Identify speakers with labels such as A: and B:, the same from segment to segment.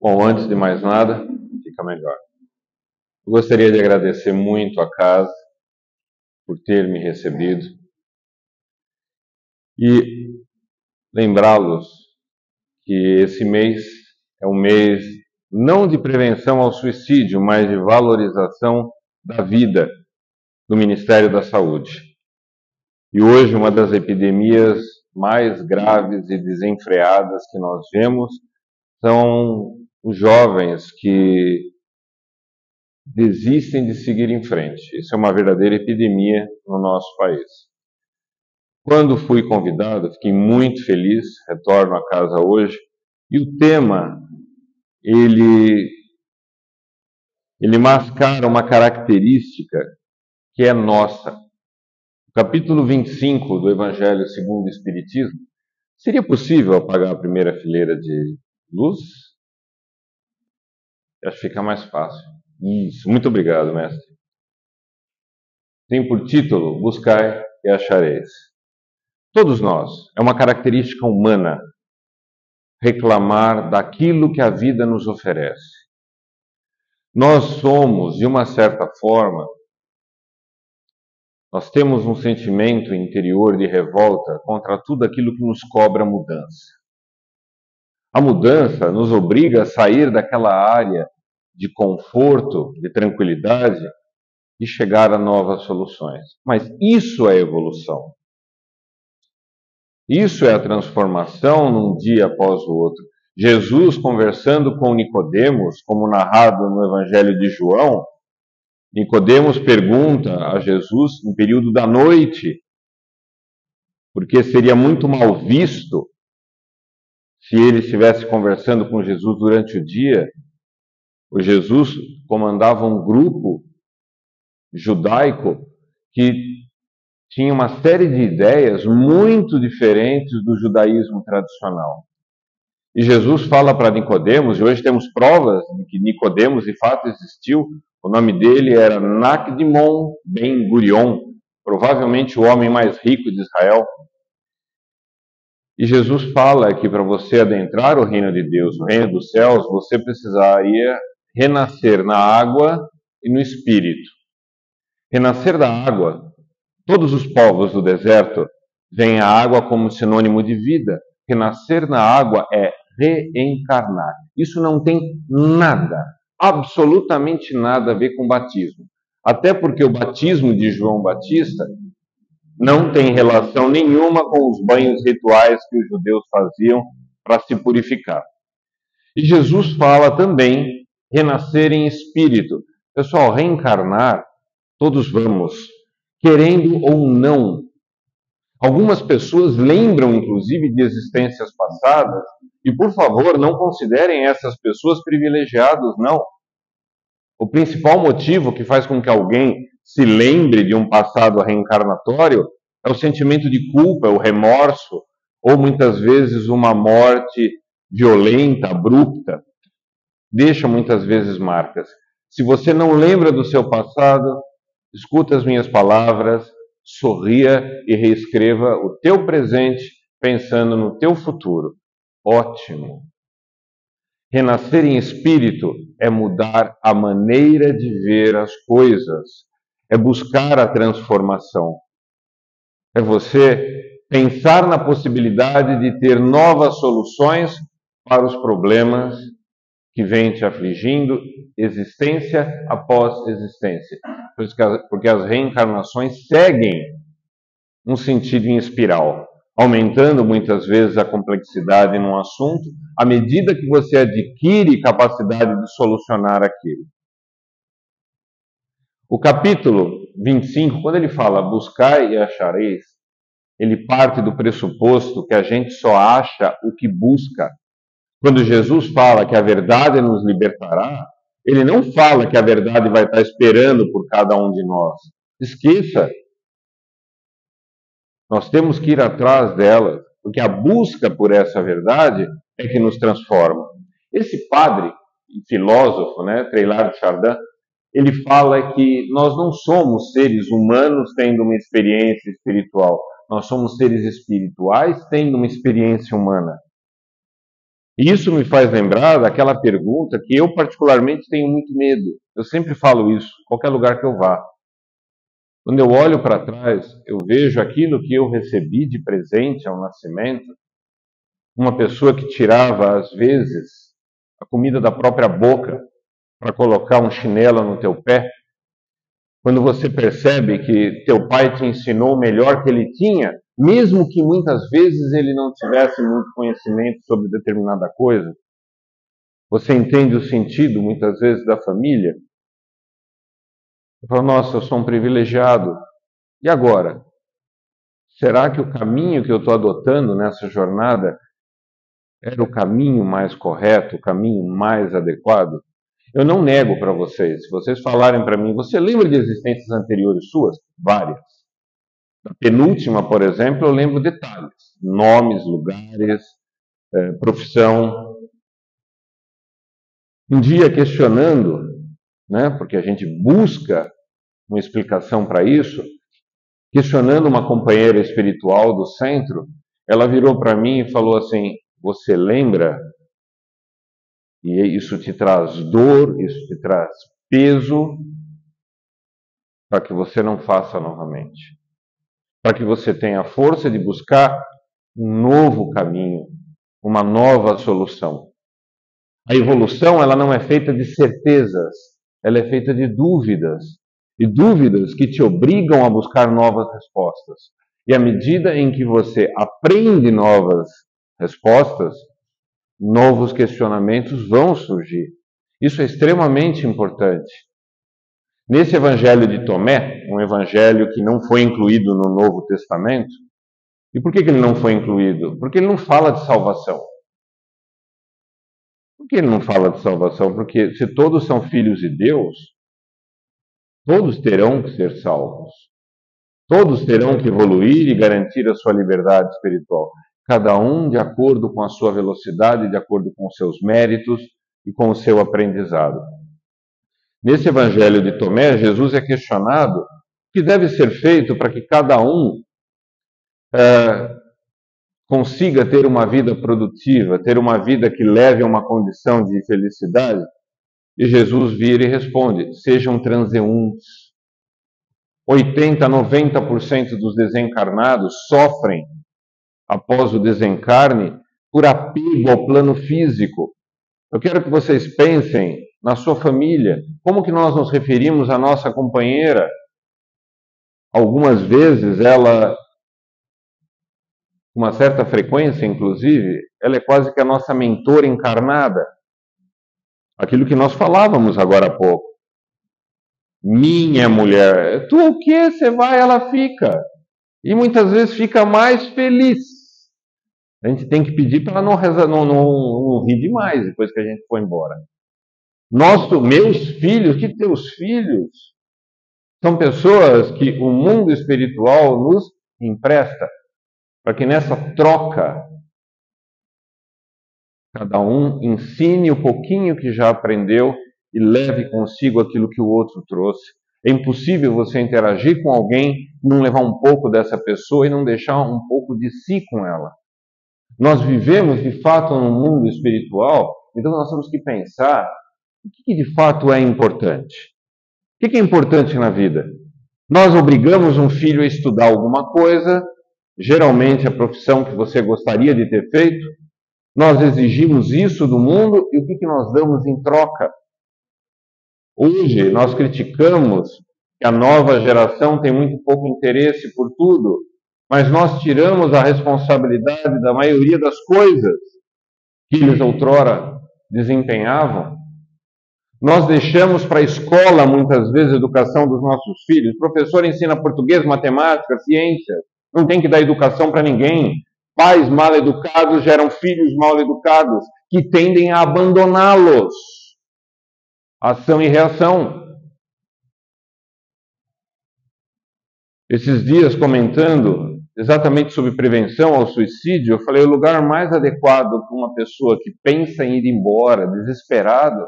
A: Bom, antes de mais nada, fica melhor. Eu gostaria de agradecer muito a casa por ter me recebido e lembrá-los que esse mês é um mês não de prevenção ao suicídio, mas de valorização da vida do Ministério da Saúde. E hoje uma das epidemias mais graves e desenfreadas que nós vemos são os jovens que desistem de seguir em frente. Isso é uma verdadeira epidemia no nosso país. Quando fui convidado, fiquei muito feliz, retorno a casa hoje, e o tema, ele mascara uma característica que é nossa. O capítulo 25 do Evangelho segundo o Espiritismo, seria possível apagar a primeira fileira de luz? Acho que fica mais fácil. Isso, muito obrigado, mestre. Tem por título, Buscai e achareis. Todos nós, é uma característica humana reclamar daquilo que a vida nos oferece. Nós somos, de uma certa forma, nós temos um sentimento interior de revolta contra tudo aquilo que nos cobra mudança. A mudança nos obriga a sair daquela área de conforto, de tranquilidade e chegar a novas soluções. Mas isso é evolução. Isso é a transformação num dia após o outro. Jesus conversando com Nicodemos, como narrado no Evangelho de João, Nicodemos pergunta a Jesus no período da noite, porque seria muito mal visto se ele estivesse conversando com Jesus durante o dia. O Jesus comandava um grupo judaico que tinha uma série de ideias muito diferentes do judaísmo tradicional. E Jesus fala para Nicodemos, e hoje temos provas de que Nicodemos de fato existiu. O nome dele era Nakdimon Ben Gurion, provavelmente o homem mais rico de Israel. E Jesus fala que para você adentrar o reino de Deus, o reino dos céus, você precisaria renascer na água e no espírito. Renascer da água. Todos os povos do deserto veem a água como sinônimo de vida. Renascer na água é reencarnar. Isso não tem nada, absolutamente nada a ver com batismo. Até porque o batismo de João Batista não tem relação nenhuma com os banhos rituais que os judeus faziam para se purificar. E Jesus fala também renascer em espírito. Pessoal, reencarnar, todos vamos, querendo ou não. Algumas pessoas lembram, inclusive, de existências passadas, e, por favor, não considerem essas pessoas privilegiados, não. O principal motivo que faz com que alguém se lembre de um passado reencarnatório é o sentimento de culpa, o remorso, ou muitas vezes uma morte violenta, abrupta. Deixa muitas vezes marcas. Se você não lembra do seu passado, escuta as minhas palavras, sorria e reescreva o teu presente pensando no teu futuro. Ótimo! Renascer em espírito é mudar a maneira de ver as coisas, é buscar a transformação. É você pensar na possibilidade de ter novas soluções para os problemas que vêm te afligindo, existência após existência. Porque as reencarnações seguem um sentido em espiral, aumentando muitas vezes a complexidade num assunto, à medida que você adquire capacidade de solucionar aquilo. O capítulo 25, quando ele fala buscai e achareis, ele parte do pressuposto que a gente só acha o que busca. Quando Jesus fala que a verdade nos libertará, ele não fala que a verdade vai estar esperando por cada um de nós. Esqueça. Nós temos que ir atrás dela, porque a busca por essa verdade é que nos transforma. Esse padre e filósofo, Teilhard de Chardin, ele fala que nós não somos seres humanos tendo uma experiência espiritual. Nós somos seres espirituais tendo uma experiência humana. E isso me faz lembrar daquela pergunta que eu particularmente tenho muito medo. Eu sempre falo isso, em qualquer lugar que eu vá. Quando eu olho para trás, eu vejo aquilo que eu recebi de presente ao nascimento, uma pessoa que tirava, às vezes, a comida da própria boca para colocar um chinelo no teu pé. Quando você percebe que teu pai te ensinou o melhor que ele tinha, mesmo que muitas vezes ele não tivesse muito conhecimento sobre determinada coisa, você entende o sentido, muitas vezes, da família. Eu falo, nossa, eu sou um privilegiado. E agora? Será que o caminho que eu estou adotando nessa jornada era o caminho mais correto, o caminho mais adequado? Eu não nego para vocês. Se vocês falarem para mim, você lembra de existências anteriores suas? Várias. Da penúltima, por exemplo, eu lembro detalhes. Nomes, lugares, profissão. Um dia questionando, né, porque a gente busca uma explicação para isso, questionando uma companheira espiritual do centro, ela virou para mim e falou assim: você lembra? E isso te traz dor, isso te traz peso, para que você não faça novamente. Para que você tenha a força de buscar um novo caminho, uma nova solução. A evolução, ela não é feita de certezas, ela é feita de dúvidas. E dúvidas que te obrigam a buscar novas respostas. E à medida em que você aprende novas respostas, novos questionamentos vão surgir. Isso é extremamente importante. Nesse evangelho de Tomé, um evangelho que não foi incluído no Novo Testamento, e por que ele não foi incluído? Porque ele não fala de salvação. Por que ele não fala de salvação? Porque se todos são filhos de Deus, todos terão que ser salvos. Todos terão que evoluir e garantir a sua liberdade espiritual. Cada um de acordo com a sua velocidade, de acordo com os seus méritos e com o seu aprendizado. Nesse evangelho de Tomé, Jesus é questionado o que deve ser feito para que cada um consiga ter uma vida produtiva, ter uma vida que leve a uma condição de felicidade. E Jesus vira e responde: sejam transeuntes. 80%, 90% dos desencarnados sofrem após o desencarne por apego ao plano físico. Eu quero que vocês pensem na sua família, como que nós nos referimos à nossa companheira. Algumas vezes ela, com uma certa frequência inclusive, ela é quase que a nossa mentora encarnada. Aquilo que nós falávamos agora há pouco. Minha mulher, tu o que? Você vai, ela fica. E muitas vezes fica mais feliz. A gente tem que pedir para ela não rir demais depois que a gente for embora. Meus filhos, que teus filhos? São pessoas que o mundo espiritual nos empresta, para que nessa troca, cada um ensine o pouquinho que já aprendeu e leve consigo aquilo que o outro trouxe. É impossível você interagir com alguém, não levar um pouco dessa pessoa e não deixar um pouco de si com ela. Nós vivemos, de fato, num mundo espiritual, então nós temos que pensar o que de fato é importante. O que é importante na vida? Nós obrigamos um filho a estudar alguma coisa, geralmente a profissão que você gostaria de ter feito. Nós exigimos isso do mundo e o que nós damos em troca? Hoje nós criticamos que a nova geração tem muito pouco interesse por tudo, mas nós tiramos a responsabilidade da maioria das coisas que eles outrora desempenhavam. Nós deixamos para a escola, muitas vezes, a educação dos nossos filhos. O professor ensina português, matemática, ciência. Não tem que dar educação para ninguém. Pais mal educados geram filhos mal educados, que tendem a abandoná-los. Ação e reação. Esses dias, comentando exatamente sobre prevenção ao suicídio, eu falei: o lugar mais adequado para uma pessoa que pensa em ir embora, desesperado,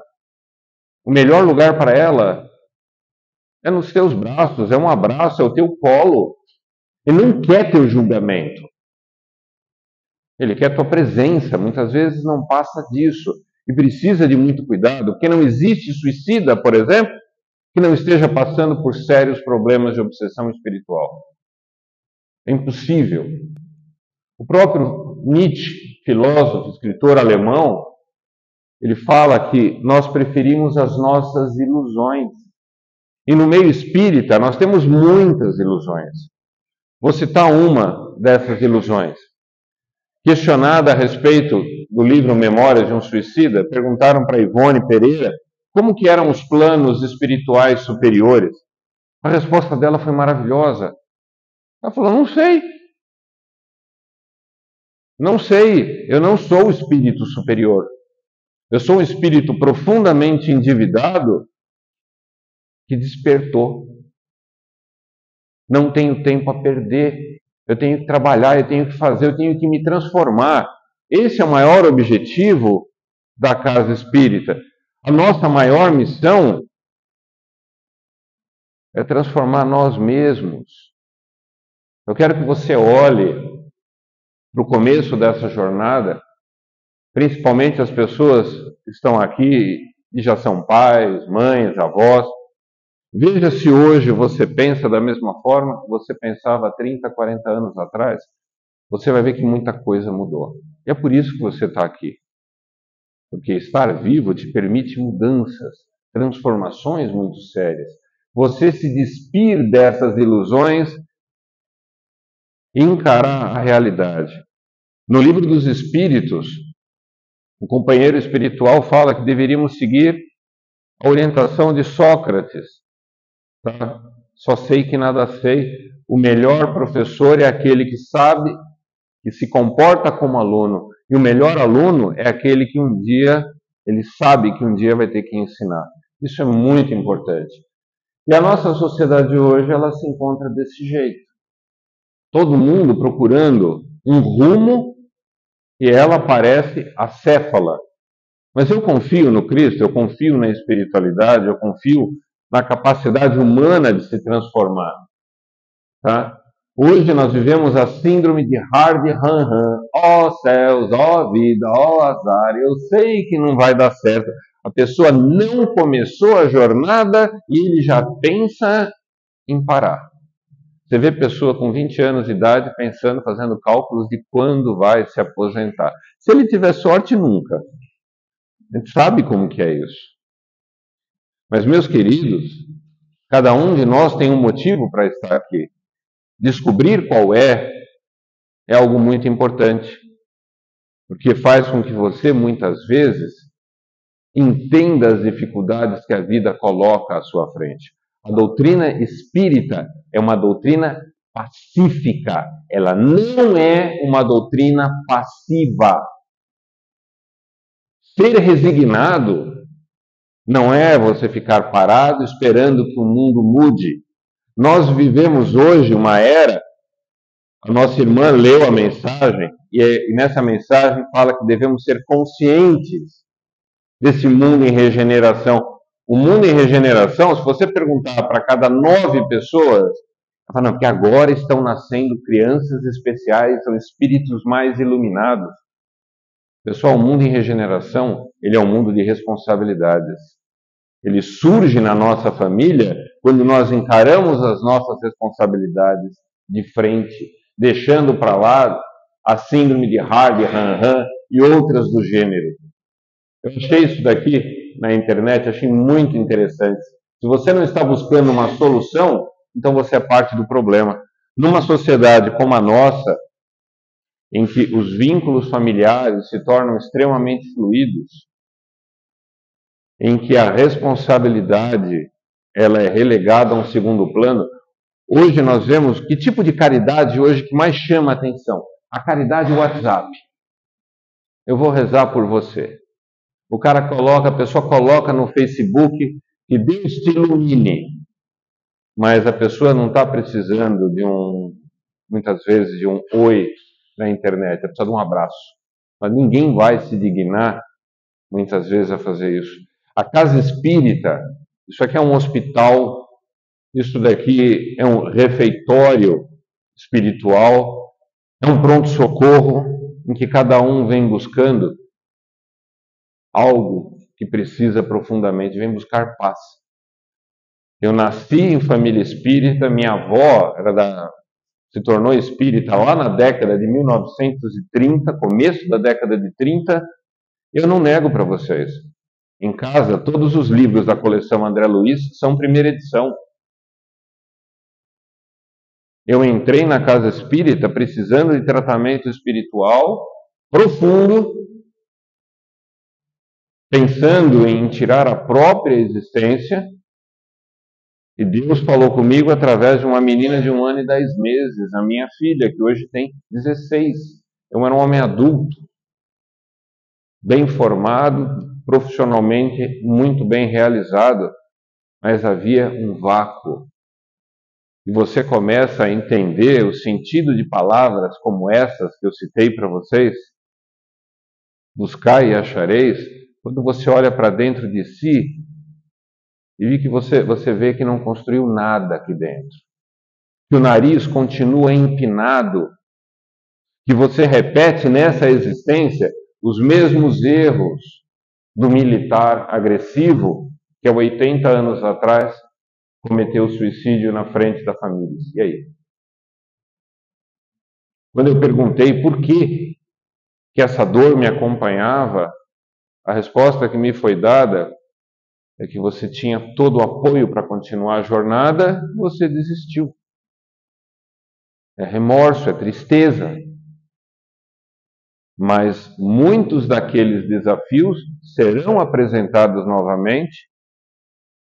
A: o melhor lugar para ela é nos teus braços, é um abraço, é o teu colo. Ele não quer teu julgamento. Ele quer a tua presença, muitas vezes não passa disso. E precisa de muito cuidado, porque não existe suicida, por exemplo, que não esteja passando por sérios problemas de obsessão espiritual. É impossível. O próprio Nietzsche, filósofo, escritor alemão, ele fala que nós preferimos as nossas ilusões. E no meio espírita, nós temos muitas ilusões. Vou citar uma dessas ilusões. Questionada a respeito do livro Memórias de um Suicida, perguntaram para Ivone Pereira como que eram os planos espirituais superiores. A resposta dela foi maravilhosa. Ela falou, não sei. Não sei, eu não sou o espírito superior. Eu sou um espírito profundamente endividado que despertou. Não tenho tempo a perder. Eu tenho que trabalhar, eu tenho que fazer, eu tenho que me transformar. Esse é o maior objetivo da casa espírita. A nossa maior missão é transformar nós mesmos. Eu quero que você olhe para o começo dessa jornada, principalmente as pessoas que estão aqui e já são pais, mães, avós. Veja se hoje você pensa da mesma forma que você pensava há 30, 40 anos atrás. Você vai ver que muita coisa mudou. E é por isso que você está aqui. Porque estar vivo te permite mudanças, transformações muito sérias. Você se despir dessas ilusões e encarar a realidade. No livro dos Espíritos, o companheiro espiritual fala que deveríamos seguir a orientação de Sócrates. Tá? Só sei que nada sei. O melhor professor é aquele que sabe, que se comporta como aluno. E o melhor aluno é aquele que um dia, ele sabe que um dia vai ter que ensinar. Isso é muito importante. E a nossa sociedade hoje, ela se encontra desse jeito. Todo mundo procurando um rumo e ela parece acéfala. Mas eu confio no Cristo, eu confio na espiritualidade, eu confio na capacidade humana de se transformar. Tá? Hoje nós vivemos a síndrome de hard han. Ó céus, ó vida, ó azar. Eu sei que não vai dar certo. A pessoa não começou a jornada e ele já pensa em parar. Você vê pessoa com 20 anos de idade pensando, fazendo cálculos de quando vai se aposentar. Se ele tiver sorte, nunca. A gente sabe como que é isso. Mas, meus queridos, cada um de nós tem um motivo para estar aqui. Descobrir qual é algo muito importante. Porque faz com que você, muitas vezes, entenda as dificuldades que a vida coloca à sua frente. A doutrina espírita é uma doutrina pacífica. Ela não é uma doutrina passiva. Ser resignado não é você ficar parado esperando que o mundo mude. Nós vivemos hoje uma era, a nossa irmã leu a mensagem, e nessa mensagem fala que devemos ser conscientes desse mundo em regeneração. O mundo em regeneração, se você perguntar para cada 9 pessoas, ela fala, não, porque agora estão nascendo crianças especiais, são espíritos mais iluminados. Pessoal, o mundo em regeneração, ele é um mundo de responsabilidades. Ele surge na nossa família quando nós encaramos as nossas responsabilidades de frente, deixando para lá a síndrome de hard han e outras do gênero. Eu achei isso daqui na internet, achei muito interessante. Se você não está buscando uma solução, então você é parte do problema. Numa sociedade como a nossa, em que os vínculos familiares se tornam extremamente fluidos, em que a responsabilidade ela é relegada a um segundo plano, hoje nós vemos que tipo de caridade hoje que mais chama a atenção? A caridade WhatsApp. Eu vou rezar por você. O cara coloca, a pessoa coloca no Facebook que Deus te ilumine, mas a pessoa não está precisando de muitas vezes, de um oi na internet, ela precisa de um abraço. Mas ninguém vai se dignar, muitas vezes, a fazer isso. A casa espírita, isso aqui é um hospital, isso daqui é um refeitório espiritual, é um pronto-socorro. em que cada um vem buscando algo que precisa profundamente, vem buscar paz. Eu nasci em família espírita, minha avó se tornou espírita lá na década de 1930, começo da década de 30. Eu não nego para vocês. Em casa, todos os livros da coleção André Luiz são primeira edição. Eu entrei na casa espírita precisando de tratamento espiritual profundo, pensando em tirar a própria existência, e Deus falou comigo através de uma menina de 1 ano e 10 meses, a minha filha, que hoje tem 16. Eu era um homem adulto, bem formado, profissionalmente muito bem realizado, mas havia um vácuo. E você começa a entender o sentido de palavras como essas que eu citei para vocês, buscai e achareis, quando você olha para dentro de si e que você vê que não construiu nada aqui dentro, que o nariz continua empinado, que você repete nessa existência os mesmos erros do militar agressivo que há 80 anos atrás cometeu suicídio na frente da família. E aí? Quando eu perguntei por que essa dor me acompanhava, a resposta que me foi dada é que você tinha todo o apoio para continuar a jornada, você desistiu. É remorso, é tristeza. Mas muitos daqueles desafios serão apresentados novamente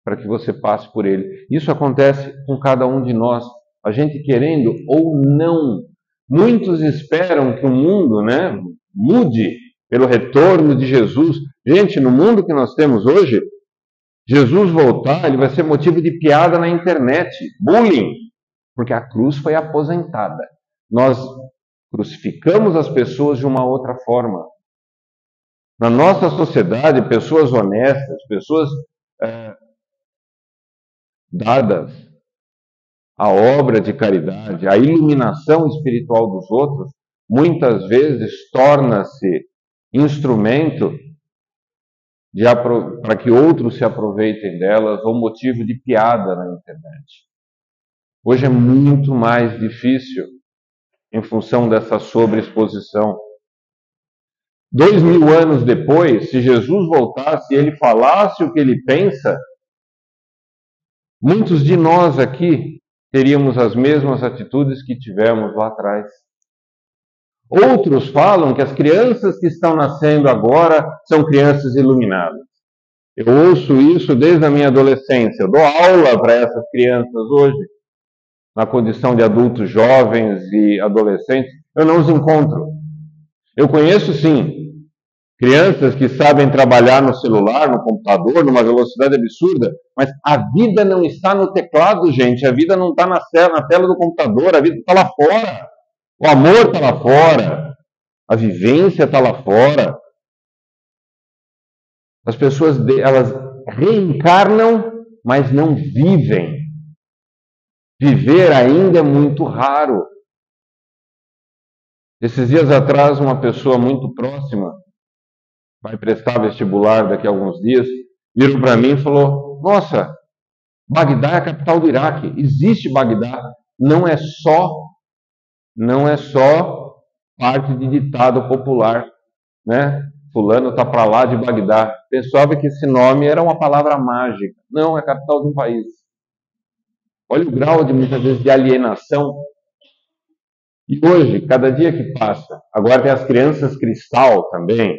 A: para que você passe por ele. Isso acontece com cada um de nós, a gente querendo ou não. Muitos esperam que o mundo, mude pelo retorno de Jesus. Gente, no mundo que nós temos hoje, Jesus voltar, ele vai ser motivo de piada na internet, bullying, porque a cruz foi aposentada. Nós crucificamos as pessoas de uma outra forma. Na nossa sociedade, pessoas honestas, pessoas dadas à obra de caridade, à iluminação espiritual dos outros, muitas vezes torna-se instrumento para que outros se aproveitem delas ou motivo de piada na internet. Hoje é muito mais difícil em função dessa sobreexposição. 2000 anos depois, se Jesus voltasse e ele falasse o que ele pensa, muitos de nós aqui teríamos as mesmas atitudes que tivemos lá atrás. Outros falam que as crianças que estão nascendo agora são crianças iluminadas. Eu ouço isso desde a minha adolescência. Eu dou aula para essas crianças hoje, na condição de adultos jovens e adolescentes. Eu não os encontro. Eu conheço, sim, crianças que sabem trabalhar no celular, no computador, numa velocidade absurda, mas a vida não está no teclado, gente. A vida não está na tela do computador, a vida está lá fora. O amor está lá fora. A vivência está lá fora. As pessoas, elas reencarnam, mas não vivem. Viver ainda é muito raro. Esses dias atrás, uma pessoa muito próxima, vai prestar vestibular daqui a alguns dias, virou para mim e falou: nossa, Bagdá é a capital do Iraque. Existe Bagdá. Não é só parte de ditado popular, né? Fulano está para lá de Bagdá. Pensava que esse nome era uma palavra mágica. Não, é a capital de um país. Olha o grau de, muitas vezes, de alienação. E hoje, cada dia que passa, agora tem as crianças cristal também.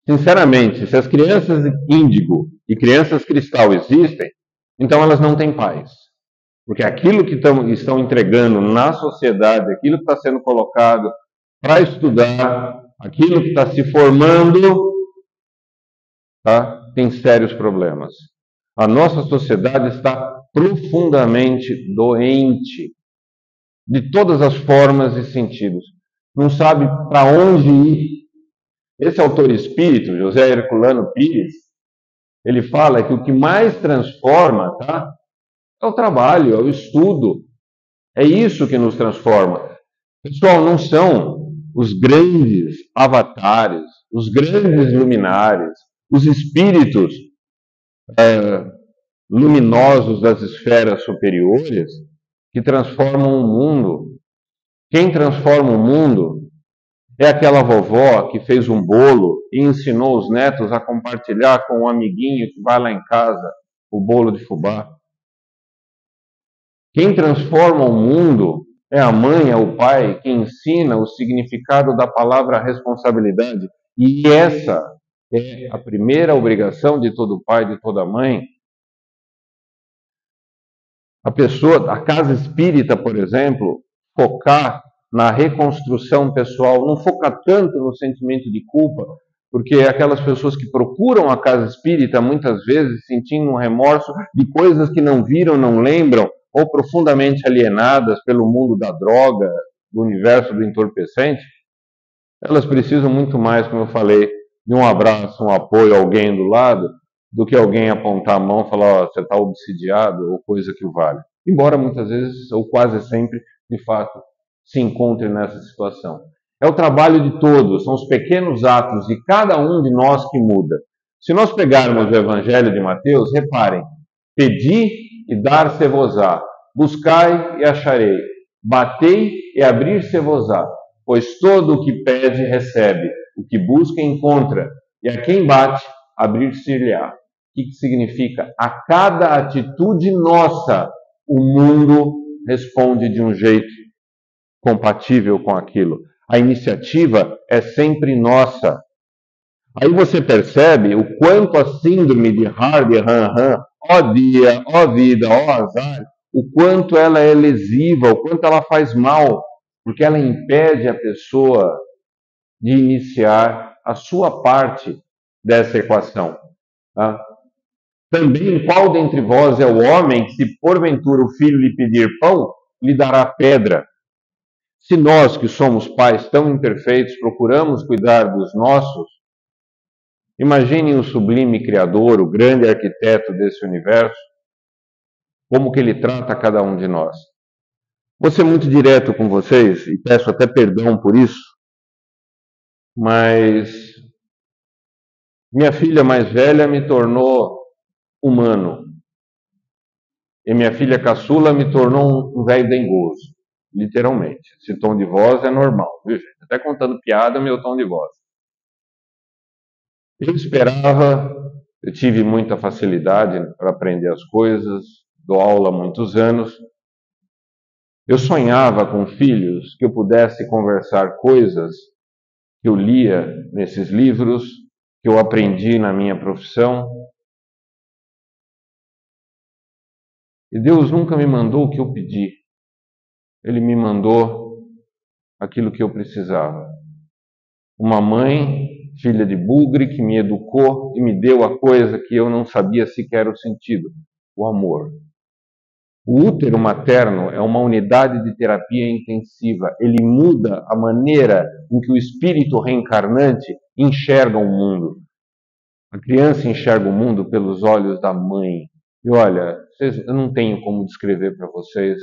A: Sinceramente, se as crianças índigo e crianças cristal existem, então elas não têm paz. Porque aquilo que estão entregando na sociedade, aquilo que está sendo colocado para estudar, aquilo que está se formando, tem sérios problemas. A nossa sociedade está profundamente doente, de todas as formas e sentidos. Não sabe para onde ir. Esse autor espírito, José Herculano Pires, ele fala que o que mais transforma, é o trabalho, é o estudo. É isso que nos transforma. Pessoal, não são os grandes avatares, os grandes luminares, os espíritos luminosos das esferas superiores que transformam o mundo. Quem transforma o mundo é aquela vovó que fez um bolo e ensinou os netos a compartilhar com um amiguinho que vai lá em casa o bolo de fubá. Quem transforma o mundo é a mãe, é o pai, que ensina o significado da palavra responsabilidade. E essa é a primeira obrigação de todo pai, de toda mãe. A casa espírita, por exemplo, focar na reconstrução pessoal, não focar tanto no sentimento de culpa, porque aquelas pessoas que procuram a casa espírita, muitas vezes sentindo um remorso de coisas que não viram, não lembram, ou profundamente alienadas pelo mundo da droga, do universo do entorpecente, elas precisam muito mais, como eu falei, de um abraço, um apoio, alguém do lado, do que alguém apontar a mão e falar, você está obsidiado, ou coisa que o vale. Embora muitas vezes, ou quase sempre, de fato, se encontre nessa situação. É o trabalho de todos, são os pequenos atos de cada um de nós que muda. Se nós pegarmos o Evangelho de Mateus, reparem, pedi e dar-se-vos-á, buscai e acharei, batei e abrir-se-vos-á, pois todo o que pede recebe, o que busca encontra, e a quem bate, abrir-se-lhe-á. O que significa? A cada atitude nossa, o mundo responde de um jeito compatível com aquilo. A iniciativa é sempre nossa. Aí você percebe o quanto a síndrome de Hardy-Han-Han, ó dia, ó vida, ó azar, o quanto ela é lesiva, o quanto ela faz mal, porque ela impede a pessoa de iniciar a sua parte dessa equação. Tá? Também, qual dentre vós é o homem que, se porventura o filho lhe pedir pão, lhe dará pedra? Se nós, que somos pais tão imperfeitos, procuramos cuidar dos nossos, imaginem o sublime Criador, o grande arquiteto desse universo, como que ele trata cada um de nós. Vou ser muito direto com vocês, e peço até perdão por isso, mas minha filha mais velha me tornou humano. E minha filha caçula me tornou um velho dengoso, literalmente. Esse tom de voz é normal, viu, gente? Até contando piada, meu tom de voz. Eu esperava, eu tive muita facilidade para aprender as coisas, dou aula há muitos anos. Eu sonhava com filhos que eu pudesse conversar coisas que eu lia nesses livros, que eu aprendi na minha profissão. E Deus nunca me mandou o que eu pedi. Ele me mandou aquilo que eu precisava. Uma mãe, filha de bugre, que me educou e me deu a coisa que eu não sabia sequer o sentido: o amor. O útero materno é uma unidade de terapia intensiva. Ele muda a maneira em que o espírito reencarnante enxerga o mundo. A criança enxerga o mundo pelos olhos da mãe. E olha, eu não tenho como descrever para vocês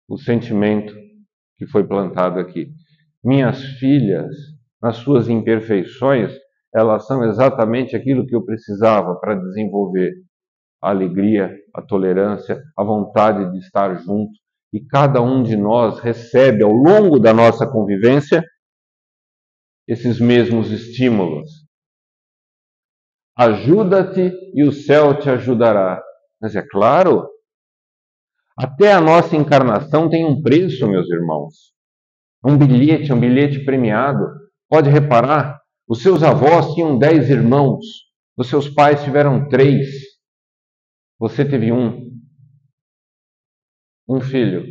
A: o sentimento que foi plantado aqui. Minhas filhas, nas suas imperfeições, elas são exatamente aquilo que eu precisava para desenvolver a alegria, a tolerância, a vontade de estar junto. E cada um de nós recebe, ao longo da nossa convivência, esses mesmos estímulos. Ajuda-te e o céu te ajudará. Mas é claro, até a nossa encarnação tem um preço, meus irmãos. Um bilhete premiado. Pode reparar, os seus avós tinham 10 irmãos, os seus pais tiveram 3. Você teve um filho.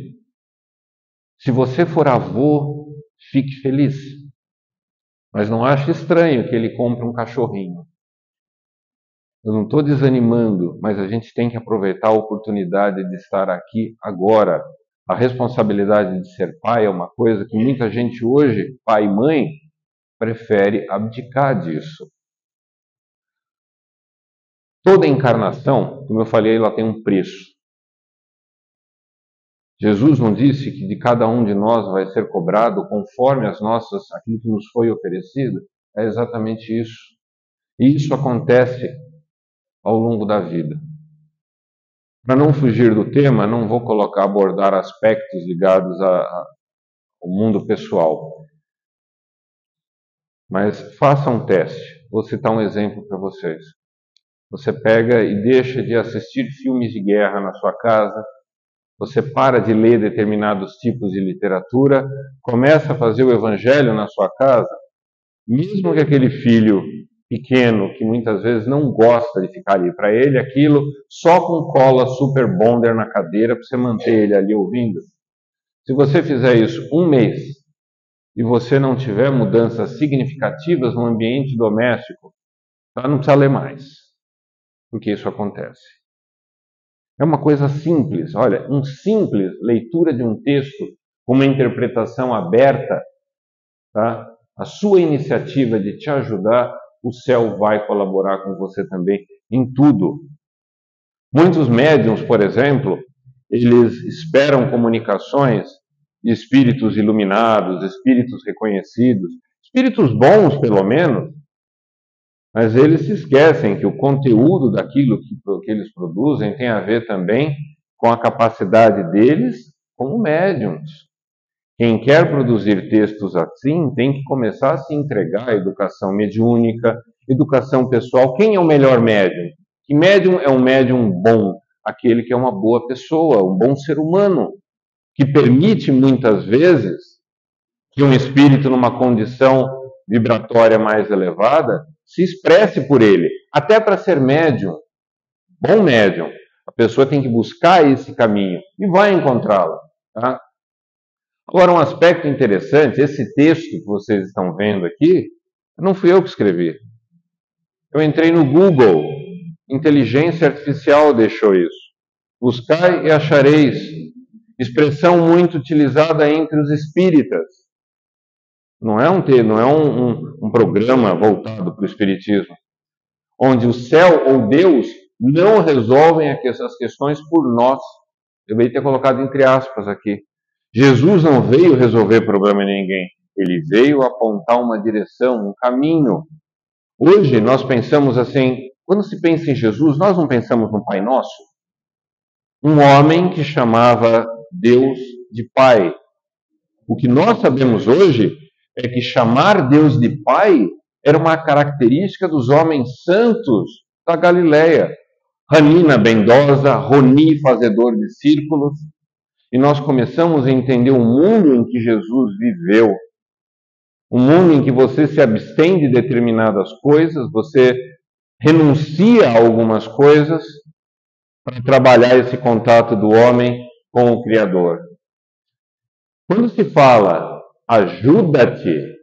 A: Se você for avô, fique feliz. Mas não ache estranho que ele compre um cachorrinho. Eu não estou desanimando, mas a gente tem que aproveitar a oportunidade de estar aqui agora. A responsabilidade de ser pai é uma coisa que muita gente hoje, pai e mãe, prefere abdicar disso. Toda encarnação, como eu falei, ela tem um preço. Jesus não disse que de cada um de nós vai ser cobrado conforme aquilo que nos foi oferecido? É exatamente isso. E isso acontece ao longo da vida. Para não fugir do tema, não vou abordar aspectos ligados ao mundo pessoal. Mas faça um teste. Vou citar um exemplo para vocês. Você pega e deixa de assistir filmes de guerra na sua casa, você para de ler determinados tipos de literatura, começa a fazer o evangelho na sua casa, mesmo que aquele filho pequeno, que muitas vezes não gosta de ficar ali, para ele aquilo só com cola super bonder na cadeira para você manter ele ali ouvindo. Se você fizer isso um mês e você não tiver mudanças significativas no ambiente doméstico, não precisa ler mais, porque isso acontece. É uma coisa simples, olha, uma simples leitura de um texto, uma interpretação aberta, tá? A sua iniciativa de te ajudar, o céu vai colaborar com você também em tudo. Muitos médiuns, por exemplo, eles esperam comunicações de espíritos iluminados, espíritos reconhecidos, espíritos bons pelo menos, mas eles se esquecem que o conteúdo daquilo que eles produzem tem a ver também com a capacidade deles como médiums. Quem quer produzir textos assim tem que começar a se entregar à educação mediúnica, educação pessoal. Quem é o melhor médium? Que médium é um médium bom? Aquele que é uma boa pessoa, um bom ser humano, que permite muitas vezes que um espírito numa condição vibratória mais elevada se expresse por ele, até para ser médium, bom médium. A pessoa tem que buscar esse caminho e vai encontrá-lo, tá? Agora, um aspecto interessante, esse texto que vocês estão vendo aqui, não fui eu que escrevi. Eu entrei no Google, inteligência artificial deixou isso. Buscai e achareis, expressão muito utilizada entre os espíritas. Não é um programa voltado para o espiritismo, onde o céu ou Deus não resolvem essas questões por nós. Eu devia ter colocado entre aspas aqui. Jesus não veio resolver problema de ninguém. Ele veio apontar uma direção, um caminho. Hoje nós pensamos assim, quando se pensa em Jesus, nós não pensamos no Pai Nosso? Um homem que chamava Deus de Pai. O que nós sabemos hoje é que chamar Deus de Pai era uma característica dos homens santos da Galileia. Ranina bendosa, Roni fazedor de círculos. E nós começamos a entender o mundo em que Jesus viveu. Um mundo em que você se abstém de determinadas coisas, você renuncia a algumas coisas para trabalhar esse contato do homem com o Criador. Quando se fala ajuda-te,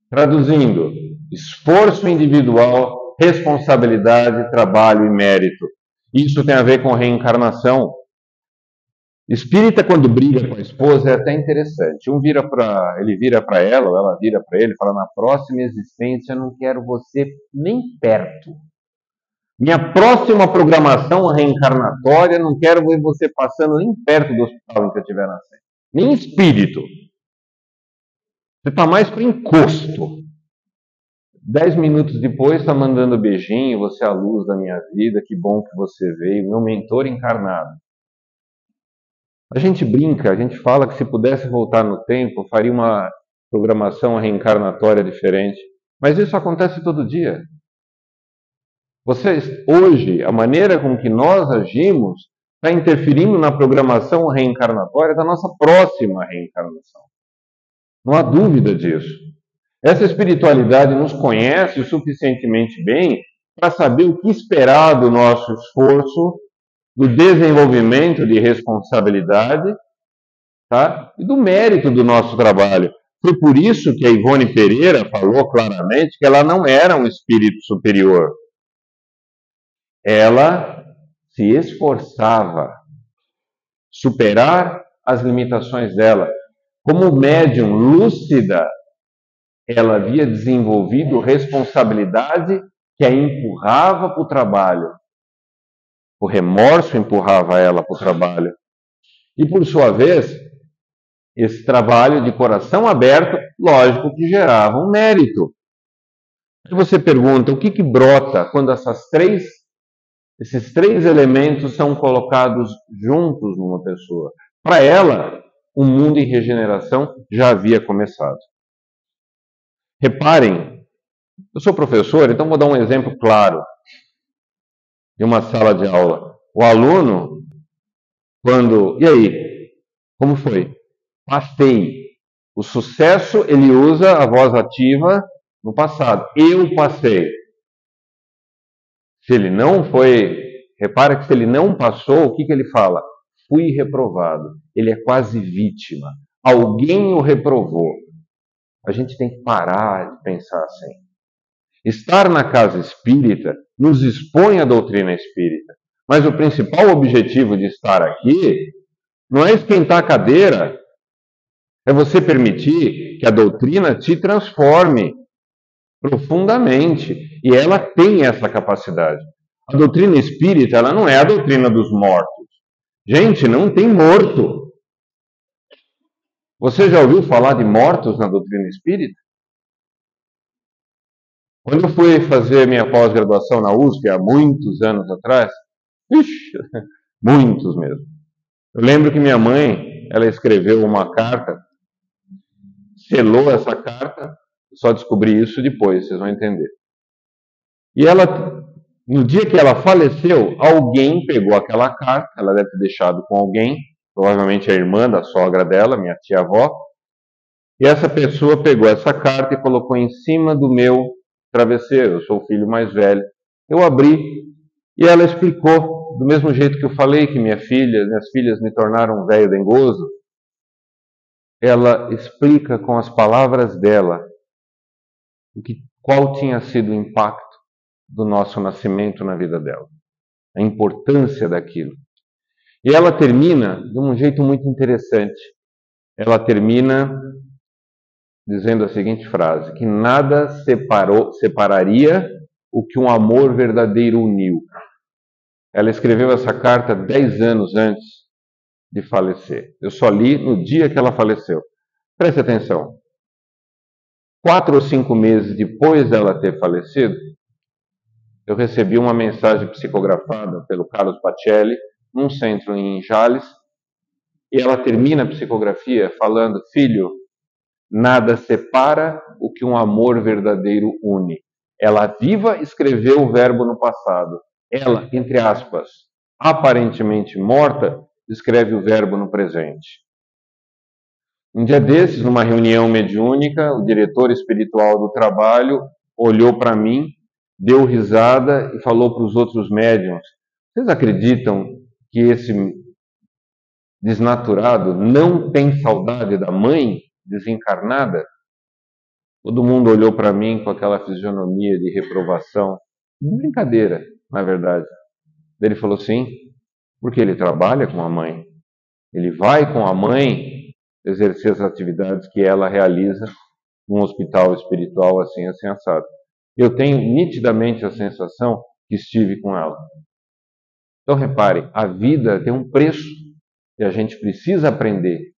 A: traduzindo, esforço individual, responsabilidade, trabalho e mérito. Isso tem a ver com reencarnação. Espírita, quando briga com a esposa, é até interessante. Ele vira para ela, ou ela vira para ele, e fala: na próxima existência eu não quero você nem perto. Minha próxima programação reencarnatória, não quero ver você passando nem perto do hospital em que eu estiver nascendo. Nem espírito. Você está mais para encosto. 10 minutos depois está mandando beijinho, você é a luz da minha vida, que bom que você veio, meu mentor encarnado. A gente brinca, a gente fala que se pudesse voltar no tempo, faria uma programação reencarnatória diferente. Mas isso acontece todo dia. Hoje, a maneira com que nós agimos está interferindo na programação reencarnatória da nossa próxima reencarnação. Não há dúvida disso. Essa espiritualidade nos conhece o suficientemente bem para saber o que esperar do nosso esforço, do desenvolvimento de responsabilidade, tá? E do mérito do nosso trabalho. Foi por isso que a Ivone Pereira falou claramente que ela não era um espírito superior. Ela se esforçava superar as limitações dela. Como médium lúcida, ela havia desenvolvido responsabilidade que a empurrava para o trabalho. O remorso empurrava ela para o trabalho. E, por sua vez, esse trabalho de coração aberto, lógico que gerava um mérito. E você pergunta, o que brota quando esses três elementos são colocados juntos numa pessoa? Para ela, o mundo em regeneração já havia começado. Reparem, eu sou professor, então vou dar um exemplo claro de uma sala de aula. O aluno, e aí, como foi? Passei. O sucesso, ele usa a voz ativa no passado. Eu passei. Se ele não foi, repara que se ele não passou, o que ele fala? Fui reprovado. Ele é quase vítima. Alguém o reprovou. A gente tem que parar de pensar assim. Estar na casa espírita nos expõe à doutrina espírita. Mas o principal objetivo de estar aqui não é esquentar a cadeira, é você permitir que a doutrina te transforme profundamente. E ela tem essa capacidade. A doutrina espírita, ela não é a doutrina dos mortos. Gente, não tem morto. Você já ouviu falar de mortos na doutrina espírita? Quando eu fui fazer minha pós-graduação na USP, há muitos anos atrás, muitos mesmo. Eu lembro que minha mãe, ela escreveu uma carta, selou essa carta, só descobri isso depois, vocês vão entender. E ela, no dia que ela faleceu, alguém pegou aquela carta, ela deve ter deixado com alguém, provavelmente a irmã da sogra dela, minha tia-avó, e essa pessoa pegou essa carta e colocou em cima do meu travesseiro. Eu sou o filho mais velho. Eu abri e ela explicou, do mesmo jeito que eu falei que minhas filhas me tornaram um velho dengoso, ela explica com as palavras dela qual tinha sido o impacto do nosso nascimento na vida dela, a importância daquilo. E ela termina de um jeito muito interessante. Ela termina dizendo a seguinte frase, que nada separaria o que um amor verdadeiro uniu. Ela escreveu essa carta 10 anos antes de falecer. Eu só li no dia que ela faleceu. Preste atenção. 4 ou 5 meses depois dela ter falecido, eu recebi uma mensagem psicografada pelo Carlos Pacelli, num centro em Jales, e ela termina a psicografia falando, filho, nada separa o que um amor verdadeiro une. Ela viva escreveu o verbo no passado. Ela, entre aspas, aparentemente morta, escreve o verbo no presente. Um dia desses, numa reunião mediúnica, o diretor espiritual do trabalho olhou para mim, deu risada e falou para os outros médiuns, vocês acreditam que esse desnaturado não tem saudade da mãe desencarnada? Todo mundo olhou para mim com aquela fisionomia de reprovação. Brincadeira, na verdade. Ele falou sim, porque ele trabalha com a mãe. Ele vai com a mãe exercer as atividades que ela realiza num hospital espiritual assim assado. Eu tenho nitidamente a sensação que estive com ela. Então repare, a vida tem um preço e a gente precisa aprender.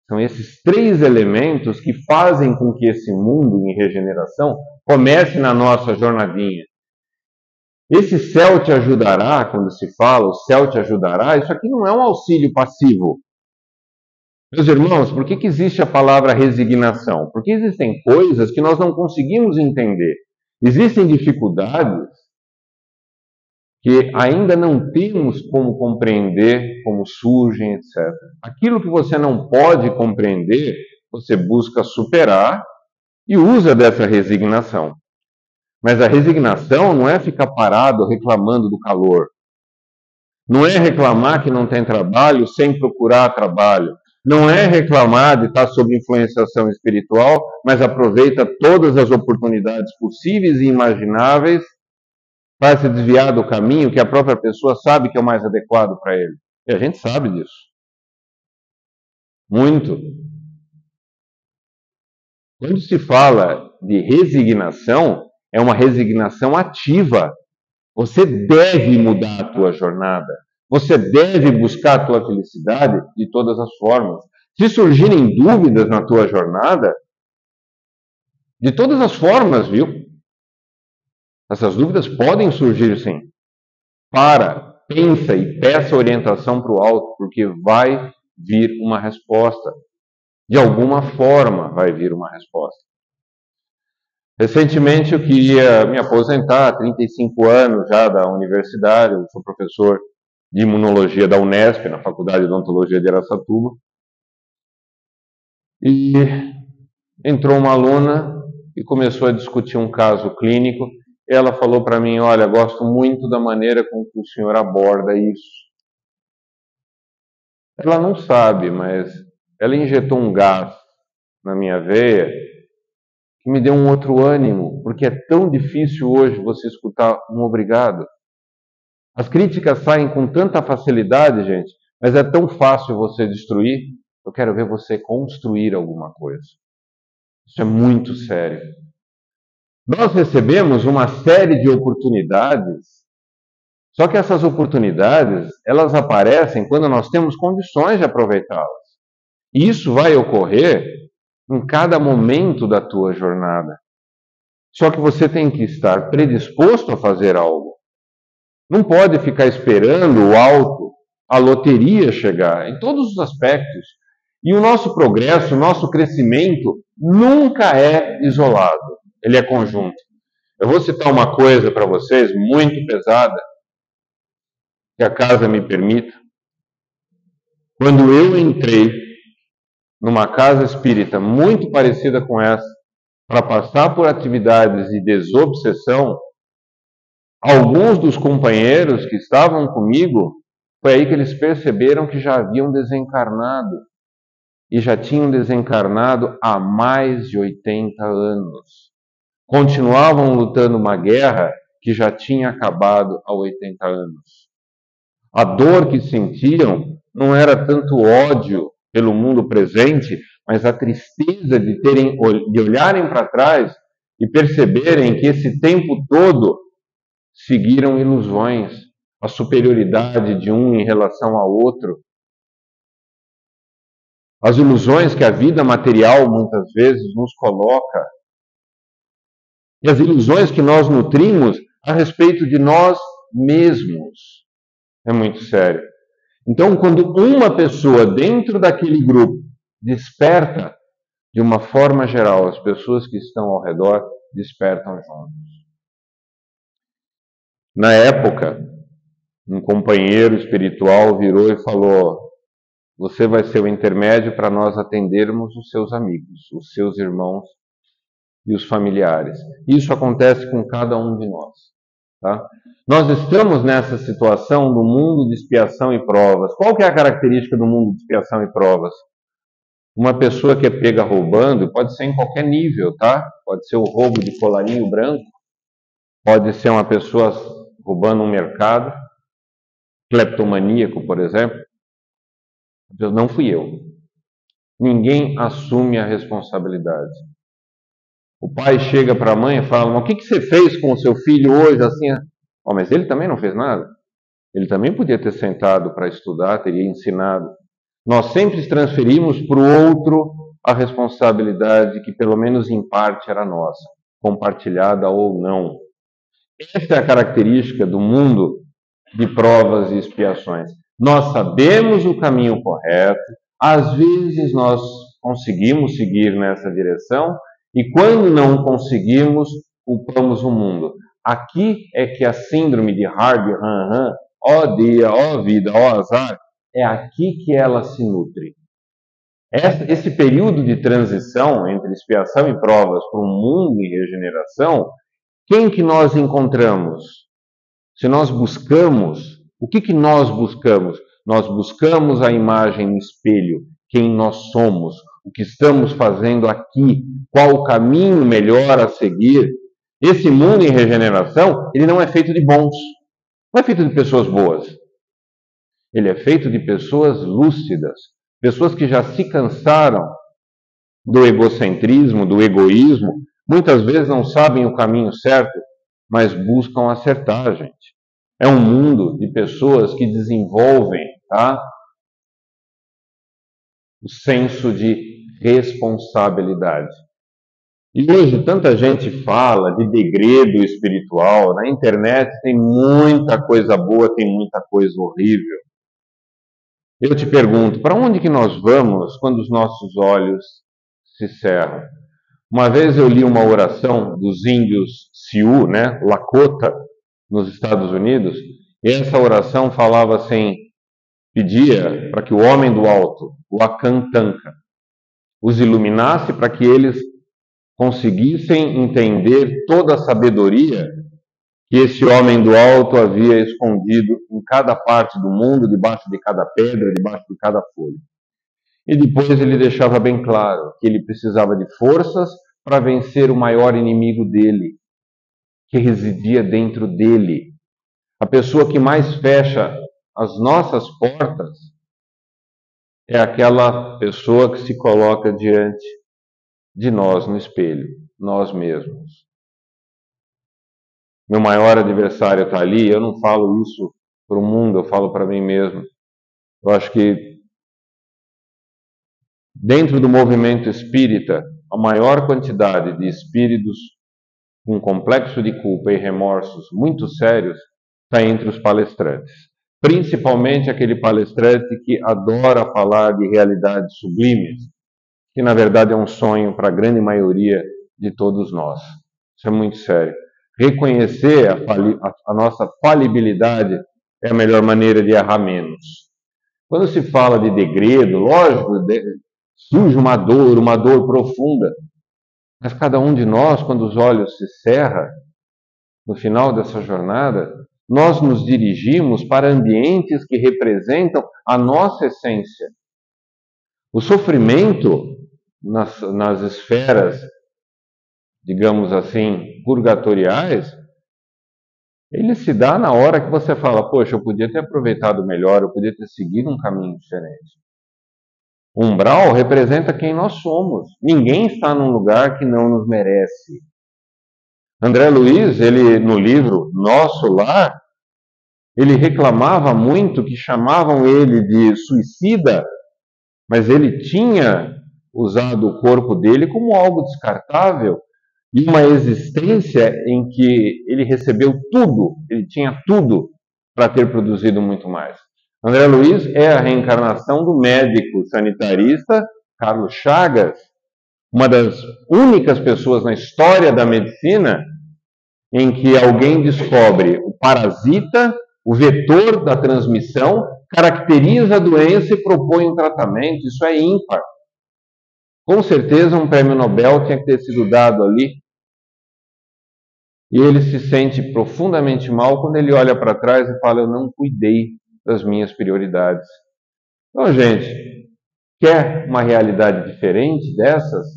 A: São esses 3 elementos que fazem com que esse mundo em regeneração comece na nossa jornadinha. Esse céu te ajudará, quando se fala o céu te ajudará, isso aqui não é um auxílio passivo. Meus irmãos, por que existe a palavra resignação? Porque existem coisas que nós não conseguimos entender. Existem dificuldades que ainda não temos como compreender, como surgem, etc. Aquilo que você não pode compreender, você busca superar e usa dessa resignação. Mas a resignação não é ficar parado reclamando do calor. Não é reclamar que não tem trabalho sem procurar trabalho. Não é reclamar de estar sob influenciação espiritual, mas aproveita todas as oportunidades possíveis e imagináveis para se desviar do caminho que a própria pessoa sabe que é o mais adequado para ele. E a gente sabe disso. Muito. Quando se fala de resignação, é uma resignação ativa. Você deve mudar a tua jornada. Você deve buscar a tua felicidade de todas as formas. Se surgirem dúvidas na tua jornada, de todas as formas, viu? Essas dúvidas podem surgir sim. Pensa e peça orientação para o alto, porque vai vir uma resposta. De alguma forma vai vir uma resposta. Recentemente eu queria me aposentar, 35 anos já da universidade, eu sou professor de imunologia da Unesp, na Faculdade de Odontologia de Araçatuba. E entrou uma aluna e começou a discutir um caso clínico. Ela falou para mim, olha, gosto muito da maneira com que o senhor aborda isso. Ela não sabe, mas ela injetou um gás na minha veia que me deu um outro ânimo, porque é tão difícil hoje você escutar um obrigado. As críticas saem com tanta facilidade, gente, mas é tão fácil você destruir. Eu quero ver você construir alguma coisa. Isso é muito sério. Nós recebemos uma série de oportunidades, só que essas oportunidades, elas aparecem quando nós temos condições de aproveitá-las. E isso vai ocorrer em cada momento da tua jornada. Só que você tem que estar predisposto a fazer algo. Não pode ficar esperando o alto, a loteria chegar, em todos os aspectos. E o nosso progresso, o nosso crescimento, nunca é isolado. Ele é conjunto. Eu vou citar uma coisa para vocês, muito pesada, que a casa me permita. Quando eu entrei numa casa espírita muito parecida com essa, para passar por atividades de desobsessão, alguns dos companheiros que estavam comigo, foi aí que eles perceberam que já haviam desencarnado. E já tinham desencarnado há mais de 80 anos. Continuavam lutando uma guerra que já tinha acabado há 80 anos. A dor que sentiam não era tanto ódio pelo mundo presente, mas a tristeza de olharem para trás e perceberem que esse tempo todo seguiram ilusões, a superioridade de um em relação ao outro, as ilusões que a vida material muitas vezes nos coloca, e as ilusões que nós nutrimos a respeito de nós mesmos. É muito sério. Então, quando uma pessoa dentro daquele grupo desperta, de uma forma geral, as pessoas que estão ao redor despertam juntos. Na época, um companheiro espiritual virou e falou: você vai ser o intermédio para nós atendermos os seus amigos, os seus irmãos e os familiares. Isso acontece com cada um de nós. Tá? Nós estamos nessa situação do mundo de expiação e provas. Qual que é a característica do mundo de expiação e provas? Uma pessoa que é pega roubando, pode ser em qualquer nível, tá? Pode ser o roubo de colarinho branco, pode ser uma pessoa roubando um mercado, cleptomaníaco, por exemplo. Não fui eu. Ninguém assume a responsabilidade. O pai chega para a mãe e fala: mas o que você fez com o seu filho hoje? Assim, mas ele também não fez nada. Ele também podia ter sentado para estudar, teria ensinado. Nós sempre transferimos para o outro a responsabilidade que, pelo menos em parte, era nossa, compartilhada ou não. Essa é a característica do mundo de provas e expiações. Nós sabemos o caminho correto, às vezes nós conseguimos seguir nessa direção, e quando não conseguimos, culpamos o mundo. Aqui é que a síndrome de Hardy-Han-Han, ó dia, ó vida, ó azar, é aqui que ela se nutre. Esse período de transição entre expiação e provas para um mundo em regeneração, quem que nós encontramos? Se nós buscamos, o que nós buscamos? Nós buscamos a imagem no espelho, quem nós somos, o que estamos fazendo aqui, qual o caminho melhor a seguir. Esse mundo em regeneração, ele não é feito de bons, não é feito de pessoas boas. Ele é feito de pessoas lúcidas, pessoas que já se cansaram do egocentrismo, do egoísmo, muitas vezes não sabem o caminho certo, mas buscam acertar, gente. É um mundo de pessoas que desenvolvem, tá, o senso de responsabilidade. E hoje tanta gente fala de degredo espiritual, na internet tem muita coisa boa, tem muita coisa horrível. Eu te pergunto, para onde que nós vamos quando os nossos olhos se cerram? Uma vez eu li uma oração dos índios Sioux, né, Lakota, nos Estados Unidos, e essa oração falava assim, pedia para que o homem do alto, o Akantanka, os iluminasse para que eles conseguissem entender toda a sabedoria que esse homem do alto havia escondido em cada parte do mundo, debaixo de cada pedra, debaixo de cada folha. E depois ele deixava bem claro que ele precisava de forças para vencer o maior inimigo dele, que residia dentro dele. A pessoa que mais fecha as nossas portas é aquela pessoa que se coloca diante de nós no espelho, nós mesmos. Meu maior adversário está ali, eu não falo isso para o mundo, eu falo para mim mesmo. Eu acho que dentro do movimento espírita, a maior quantidade de espíritos com complexo de culpa e remorsos muito sérios está entre os palestrantes. Principalmente aquele palestrante que adora falar de realidades sublimes, que na verdade é um sonho para a grande maioria de todos nós. Isso é muito sério. Reconhecer a nossa falibilidade é a melhor maneira de errar menos. Quando se fala de degredo, lógico, surge uma dor profunda. Mas cada um de nós, quando os olhos se cerram, no final dessa jornada, nós nos dirigimos para ambientes que representam a nossa essência. O sofrimento nas esferas, digamos assim, purgatoriais, ele se dá na hora que você fala, poxa, eu podia ter aproveitado melhor, eu podia ter seguido um caminho diferente. O umbral representa quem nós somos. Ninguém está num lugar que não nos merece. André Luiz, ele no livro Nosso Lar, ele reclamava muito que chamavam ele de suicida, mas ele tinha usado o corpo dele como algo descartável e uma existência em que ele recebeu tudo, ele tinha tudo para ter produzido muito mais. André Luiz é a reencarnação do médico sanitarista Carlos Chagas, uma das únicas pessoas na história da medicina em que alguém descobre o parasita, o vetor da transmissão, caracteriza a doença e propõe um tratamento. Isso é ímpar. Com certeza um prêmio Nobel tinha que ter sido dado ali. E ele se sente profundamente mal quando ele olha para trás e fala, eu não cuidei das minhas prioridades. Então, gente, quer uma realidade diferente dessas?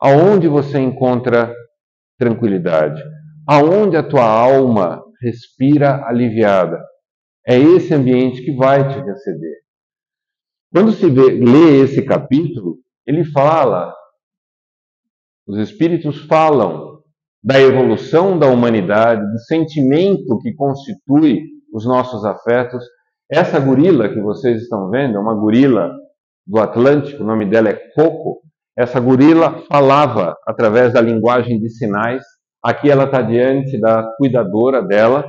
A: Aonde você encontra tranquilidade? Aonde a tua alma respira aliviada? É esse ambiente que vai te receber. Quando se lê esse capítulo, ele fala, os espíritos falam da evolução da humanidade, do sentimento que constitui os nossos afetos. Essa gorila que vocês estão vendo é uma gorila do Atlântico, o nome dela é Coco. Essa gorila falava através da linguagem de sinais. Aqui ela está diante da cuidadora dela.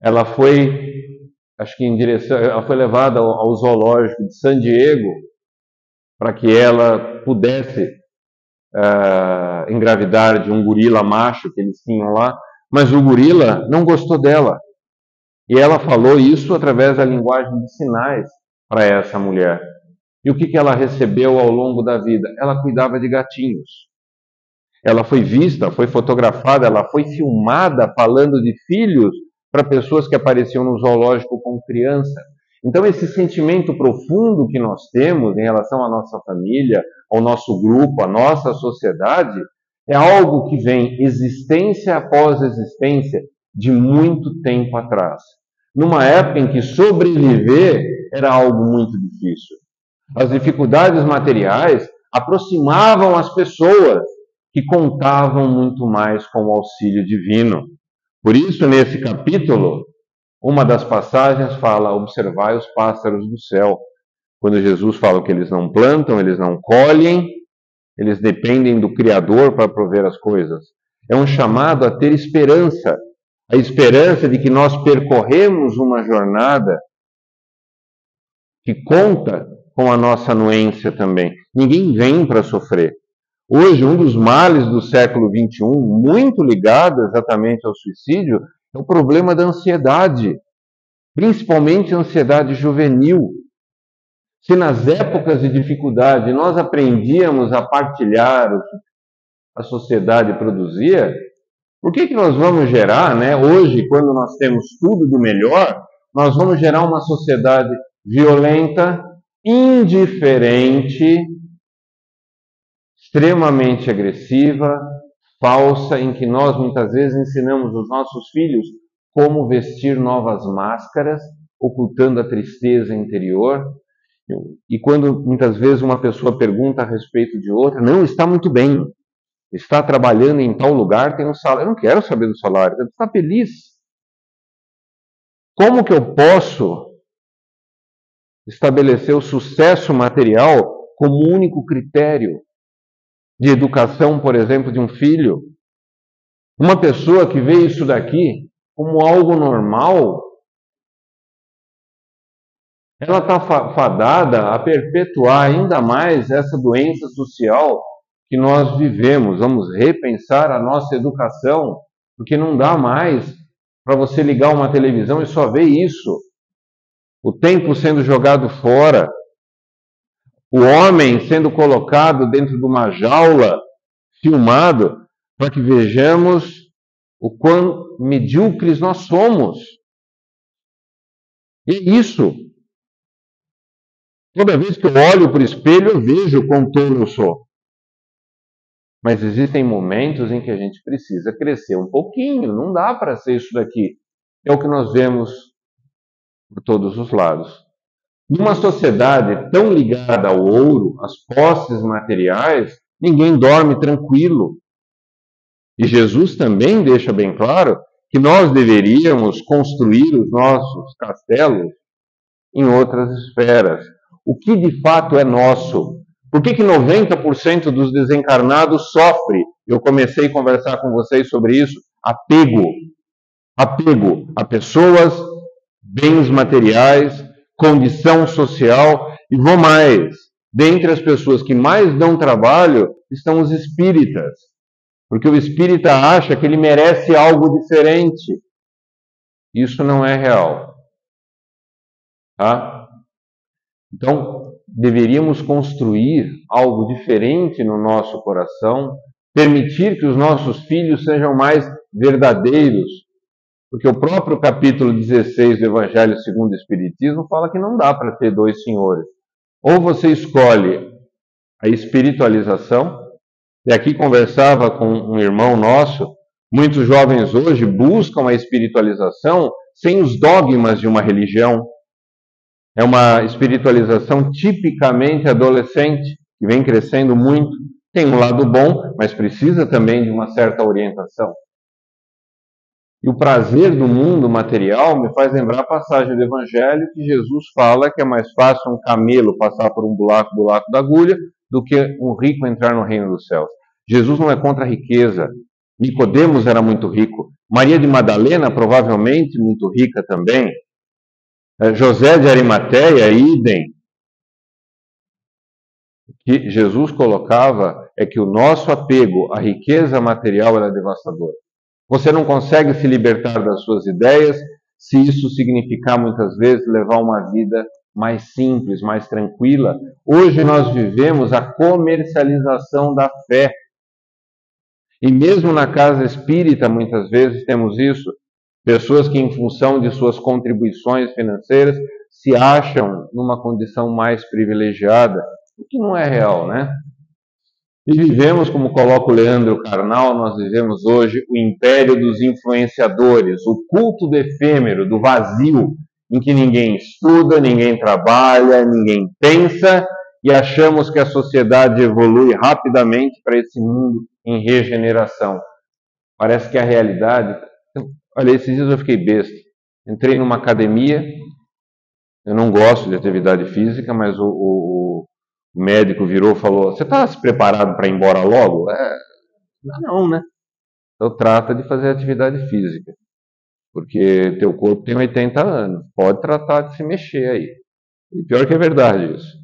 A: Ela foi, acho que ela foi levada ao zoológico de San Diego para que ela pudesse engravidar de um gorila macho que eles tinham lá, mas o gorila não gostou dela. E ela falou isso através da linguagem de sinais para essa mulher. E o que ela recebeu ao longo da vida? Ela cuidava de gatinhos. Ela foi vista, foi fotografada, ela foi filmada falando de filhos para pessoas que apareciam no zoológico com criança. Então esse sentimento profundo que nós temos em relação à nossa família, ao nosso grupo, à nossa sociedade, é algo que vem existência após existência de muito tempo atrás. Numa época em que sobreviver era algo muito difícil. As dificuldades materiais aproximavam as pessoas que contavam muito mais com o auxílio divino. Por isso, nesse capítulo, Uma das passagens fala: observai os pássaros do céu. Quando Jesus fala que eles não plantam, eles não colhem, eles dependem do Criador para prover as coisas. É um chamado a ter esperança. A esperança de que nós percorremos uma jornada que conta com a nossa anuência também. Ninguém vem para sofrer. Hoje, um dos males do século XXI, muito ligado exatamente ao suicídio, é o problema da ansiedade, principalmente a ansiedade juvenil. Se nas épocas de dificuldade nós aprendíamos a partilhar o que a sociedade produzia, por que nós vamos gerar, né? Hoje, quando nós temos tudo do melhor, nós vamos gerar uma sociedade violenta, indiferente, extremamente agressiva, falsa, em que nós muitas vezes ensinamos os nossos filhos como vestir novas máscaras, ocultando a tristeza interior. E quando muitas vezes uma pessoa pergunta a respeito de outra, não, está muito bem, está trabalhando em tal lugar, tem um salário. Eu não quero saber do salário, eu estou feliz. Como que eu posso estabelecer o sucesso material como único critério de educação, por exemplo, de um filho? Uma pessoa que vê isso daqui como algo normal, ela está fadada a perpetuar ainda mais essa doença social que nós vivemos. Vamos repensar a nossa educação, porque não dá mais para você ligar uma televisão e só ver isso. O tempo sendo jogado fora, o homem sendo colocado dentro de uma jaula, filmado, para que vejamos o quão medíocres nós somos. E é isso. Toda vez que eu olho para o espelho, eu vejo o quão tolo eu sou. Mas existem momentos em que a gente precisa crescer um pouquinho. Não dá para ser isso daqui. É o que nós vemos por todos os lados. Numa sociedade tão ligada ao ouro, às posses materiais, ninguém dorme tranquilo. E Jesus também deixa bem claro que nós deveríamos construir os nossos castelos em outras esferas. O que de fato é nosso? Por que 90% dos desencarnados sofre? Eu comecei a conversar com vocês sobre isso. Apego. Apego a pessoas, bens materiais, condição social, e vou mais. Dentre as pessoas que mais dão trabalho estão os espíritas. Porque o espírita acha que ele merece algo diferente. Isso não é real. Tá? Então, deveríamos construir algo diferente no nosso coração, permitir que os nossos filhos sejam mais verdadeiros, porque o próprio capítulo 16 do Evangelho segundo o Espiritismo fala que não dá para ter dois senhores. Ou você escolhe a espiritualização, e aqui conversava com um irmão nosso, muitos jovens hoje buscam a espiritualização sem os dogmas de uma religião. É uma espiritualização tipicamente adolescente, que vem crescendo muito. Tem um lado bom, mas precisa também de uma certa orientação. E o prazer do mundo material me faz lembrar a passagem do Evangelho que Jesus fala que é mais fácil um camelo passar por um buraco da agulha do que um rico entrar no reino dos céus. Jesus não é contra a riqueza. Nicodemos era muito rico. Maria de Madalena, provavelmente, muito rica também. José de Arimateia, idem. O que Jesus colocava é que o nosso apego à riqueza material era devastador. Você não consegue se libertar das suas ideias se isso significar muitas vezes levar uma vida mais simples, mais tranquila. Hoje nós vivemos a comercialização da fé. E mesmo na casa espírita, muitas vezes temos isso. Pessoas que, em função de suas contribuições financeiras, se acham numa condição mais privilegiada, o que não é real, né? E vivemos, como coloca o Leandro Carnal, nós vivemos hoje o império dos influenciadores, o culto do efêmero, do vazio, em que ninguém estuda, ninguém trabalha, ninguém pensa, e achamos que a sociedade evolui rapidamente para esse mundo em regeneração. Parece que a realidade... Olha, esses dias eu fiquei besta. Entrei numa academia, eu não gosto de atividade física, mas o médico virou e falou: você está se preparado para ir embora logo? Não, né? Então trata de fazer atividade física, porque teu corpo tem 80 anos, pode tratar de se mexer aí. E pior que é verdade isso.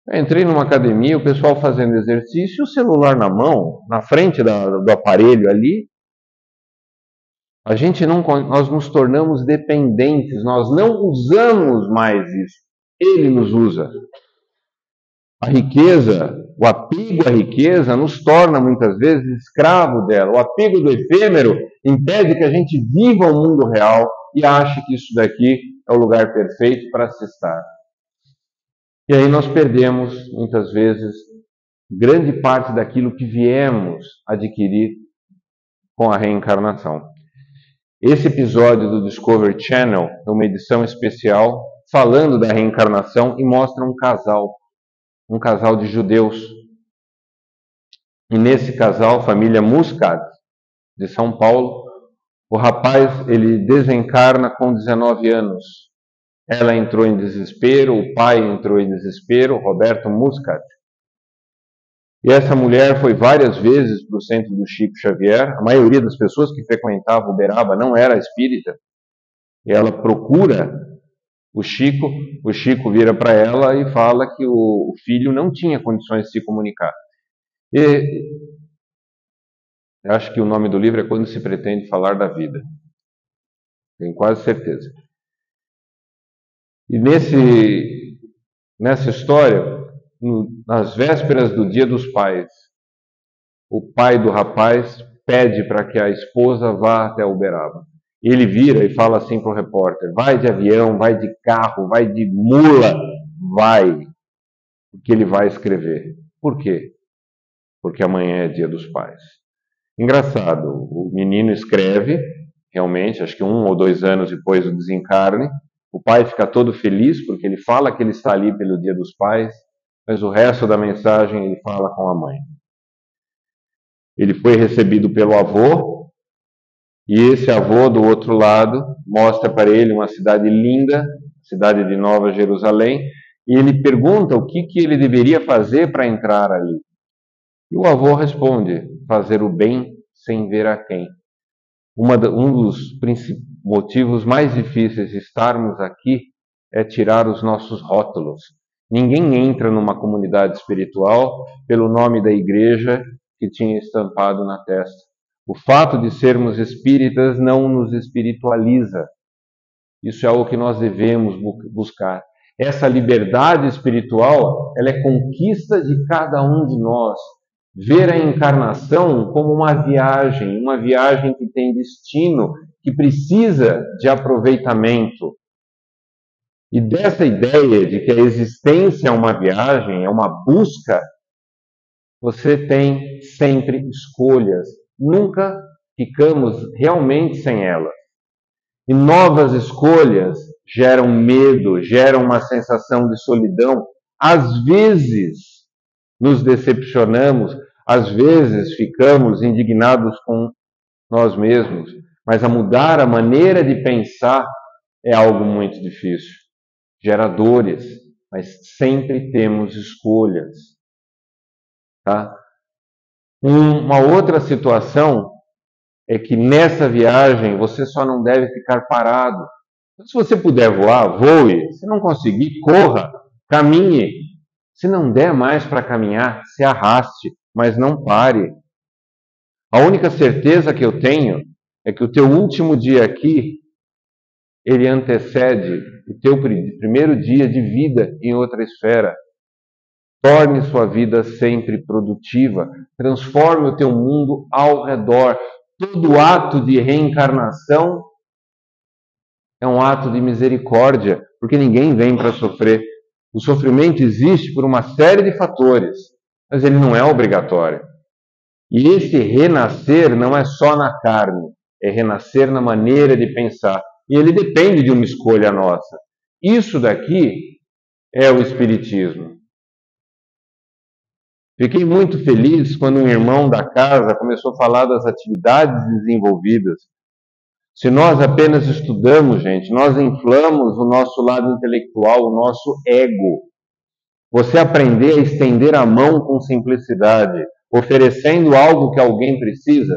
A: Eu entrei numa academia, o pessoal fazendo exercício, o celular na mão, na frente do aparelho ali, nós nos tornamos dependentes, nós não usamos mais isso, ele nos usa. A riqueza, o apego à riqueza nos torna muitas vezes escravo dela. O apego do efêmero impede que a gente viva o mundo real e ache que isso daqui é o lugar perfeito para se estar. E aí nós perdemos, muitas vezes, grande parte daquilo que viemos adquirir com a reencarnação. Esse episódio do Discovery Channel é uma edição especial falando da reencarnação e mostra um casal de judeus. E nesse casal, família Muscat, de São Paulo, o rapaz ele desencarna com 19 anos. Ela entrou em desespero, o pai entrou em desespero, Roberto Muscat. E essa mulher foi várias vezes para o centro do Chico Xavier. A maioria das pessoas que frequentavam Uberaba não era espírita. E ela procura o Chico vira para ela e fala que o filho não tinha condições de se comunicar. E eu acho que o nome do livro é Quando se Pretende Falar da Vida. Tenho quase certeza. E nessa história, nas vésperas do Dia dos Pais, o pai do rapaz pede para que a esposa vá até Uberaba. Ele vira e fala assim para o repórter: vai de avião, vai de carro, vai de mula, vai, porque ele vai escrever. Por quê? Porque amanhã é Dia dos Pais. Engraçado, o menino escreve, realmente, acho que 1 ou 2 anos depois do desencarne. O pai fica todo feliz porque ele fala que ele está ali pelo Dia dos Pais, mas o resto da mensagem ele fala com a mãe. Ele foi recebido pelo avô, e esse avô, do outro lado, mostra para ele uma cidade linda, cidade de Nova Jerusalém, e ele pergunta o que ele deveria fazer para entrar ali. E o avô responde: fazer o bem sem ver a quem. Um dos motivos mais difíceis de estarmos aqui é tirar os nossos rótulos. Ninguém entra numa comunidade espiritual pelo nome da igreja que tinha estampado na testa. O fato de sermos espíritas não nos espiritualiza. Isso é algo que nós devemos buscar. Essa liberdade espiritual, ela é conquista de cada um de nós. Ver a encarnação como uma viagem que tem destino, que precisa de aproveitamento. E dessa ideia de que a existência é uma viagem, é uma busca, você tem sempre escolhas. Nunca ficamos realmente sem elas. E novas escolhas geram medo, geram uma sensação de solidão. Às vezes nos decepcionamos, às vezes ficamos indignados com nós mesmos, mas a mudar a maneira de pensar é algo muito difícil. Gera dores, mas sempre temos escolhas. Tá? Uma outra situação é que nessa viagem você só não deve ficar parado. Se você puder voar, voe. Se não conseguir, corra, caminhe. Se não der mais para caminhar, se arraste, mas não pare. A única certeza que eu tenho é que o teu último dia aqui, ele antecede o teu primeiro dia de vida em outra esfera. Torne sua vida sempre produtiva. Transforme o teu mundo ao redor. Todo ato de reencarnação é um ato de misericórdia, porque ninguém vem para sofrer. O sofrimento existe por uma série de fatores, mas ele não é obrigatório. E esse renascer não é só na carne, é renascer na maneira de pensar. E ele depende de uma escolha nossa. Isso daqui é o Espiritismo. Fiquei muito feliz quando um irmão da casa começou a falar das atividades desenvolvidas Se nós apenas estudamos, gente, nós inflamos o nosso lado intelectual, o nosso ego. Você aprender a estender a mão com simplicidade, oferecendo algo que alguém precisa,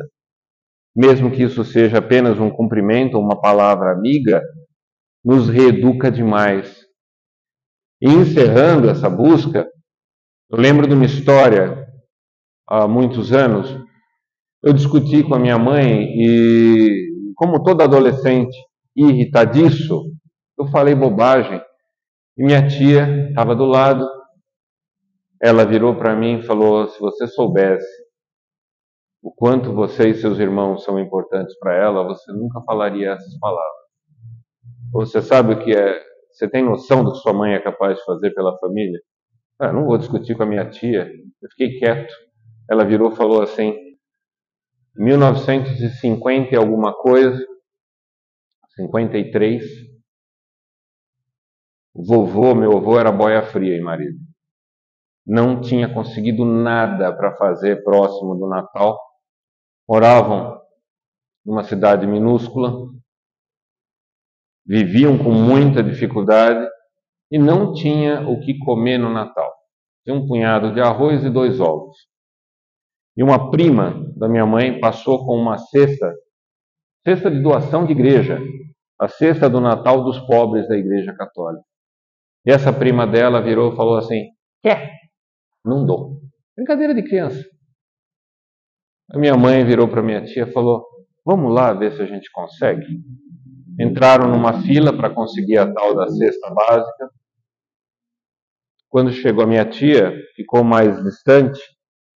A: mesmo que isso seja apenas um cumprimento ou uma palavra amiga, nos reeduca demais. E encerrando essa busca, eu lembro de uma história, há muitos anos, eu discuti com a minha mãe e, como todo adolescente irritadiço, eu falei bobagem. E minha tia estava do lado, ela virou para mim e falou: se você soubesse o quanto você e seus irmãos são importantes para ela, você nunca falaria essas palavras. Você sabe o que é? Você tem noção do que sua mãe é capaz de fazer pela família? Não vou discutir com a minha tia. Eu fiquei quieto. Ela virou e falou assim: 1950 e alguma coisa, 53, meu avô era boia fria em Marília. Não tinha conseguido nada para fazer próximo do Natal. Moravam numa cidade minúscula, viviam com muita dificuldade e não tinha o que comer no Natal. Tinha um punhado de arroz e 2 ovos. E uma prima da minha mãe passou com uma cesta de doação de igreja, a cesta do Natal dos pobres da Igreja Católica. E essa prima dela virou e falou assim: quer? Não dou. Brincadeira de criança. A minha mãe virou para minha tia e falou: vamos lá ver se a gente consegue. Entraram numa fila para conseguir a tal da cesta básica. Quando chegou a minha tia, ficou mais distante,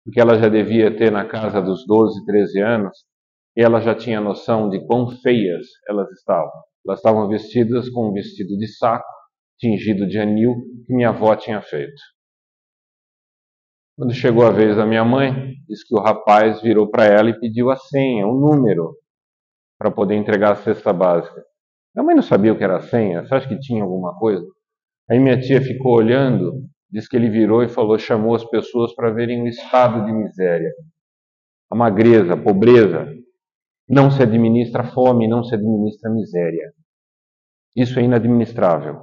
A: porque ela já devia ter na casa dos 12, 13 anos, e ela já tinha noção de quão feias elas estavam. Elas estavam vestidas com um vestido de saco, tingido de anil, que minha avó tinha feito. Quando chegou a vez da minha mãe, disse que o rapaz virou para ela e pediu a senha, o número, para poder entregar a cesta básica. Minha mãe não sabia o que era a senha, você acha que tinha alguma coisa? Aí minha tia ficou olhando, disse que ele virou e falou, chamou as pessoas para verem o estado de miséria. A magreza, a pobreza. Não se administra fome, não se administra miséria. Isso é inadministrável.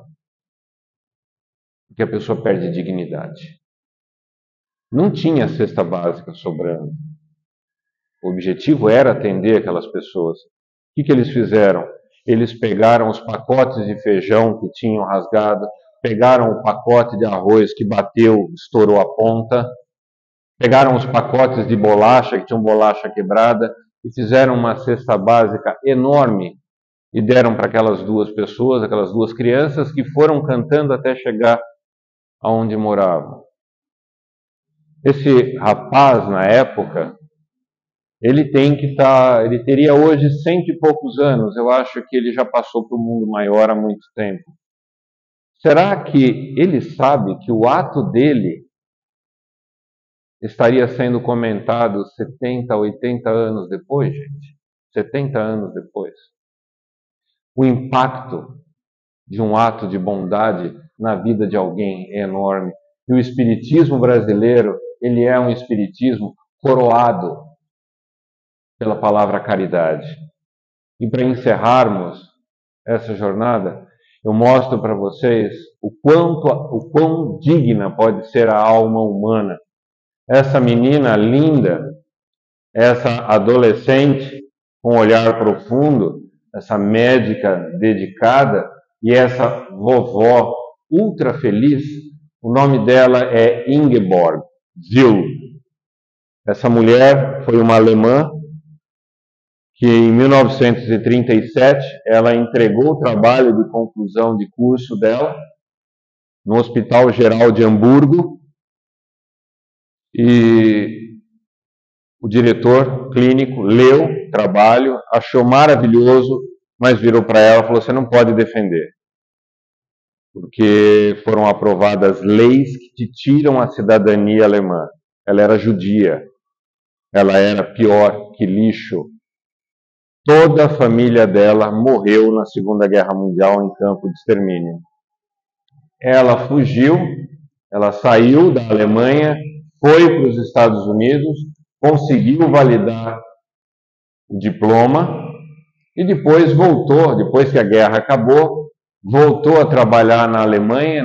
A: Porque a pessoa perde dignidade. Não tinha cesta básica sobrando. O objetivo era atender aquelas pessoas. O que eles fizeram? Eles pegaram os pacotes de feijão que tinham rasgado, pegaram o pacote de arroz que bateu, estourou a ponta, pegaram os pacotes de bolacha, que tinham bolacha quebrada, e fizeram uma cesta básica enorme e deram para aquelas 2 pessoas, aquelas 2 crianças, que foram cantando até chegar aonde moravam. Esse rapaz, na época, ele teria hoje 100 e poucos anos. Eu acho que ele já passou para o mundo maior há muito tempo. Será que ele sabe que o ato dele estaria sendo comentado 70, 80 anos depois, gente? 70 anos depois. O impacto de um ato de bondade na vida de alguém é enorme. E o espiritismo brasileiro, ele é um espiritismo coroado pela palavra caridade. E para encerrarmos essa jornada, eu mostro para vocês o quão digna pode ser a alma humana. Essa menina linda, essa adolescente com um olhar profundo, essa médica dedicada e essa vovó ultra feliz, o nome dela é Ingeborg Zill. Essa mulher foi uma alemã que em 1937 ela entregou o trabalho de conclusão de curso dela no Hospital Geral de Hamburgo e o diretor clínico leu o trabalho, achou maravilhoso, mas virou para ela e falou: você não pode defender, porque foram aprovadas leis que te tiram a cidadania alemã. Ela era judia, ela era pior que lixo. Toda a família dela morreu na Segunda Guerra Mundial em campo de extermínio. Ela fugiu, ela saiu da Alemanha, foi para os Estados Unidos, conseguiu validar o diploma E depois voltou, depois que a guerra acabou, voltou a trabalhar na Alemanha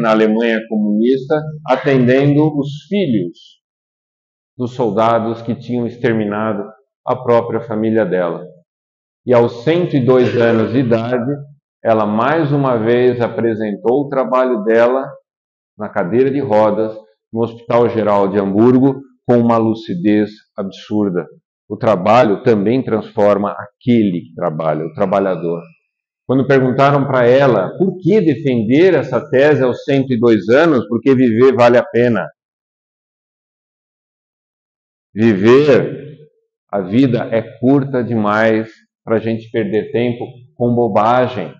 A: comunista, atendendo os filhos dos soldados que tinham exterminado a própria família dela. E aos 102 anos de idade, ela mais uma vez apresentou o trabalho dela na cadeira de rodas no Hospital Geral de Hamburgo com uma lucidez absurda. O trabalho também transforma aquele que trabalha, o trabalhador. Quando perguntaram para ela por que defender essa tese aos 102 anos, porque viver vale a pena. Viver, a vida é curta demais para a gente perder tempo com bobagens.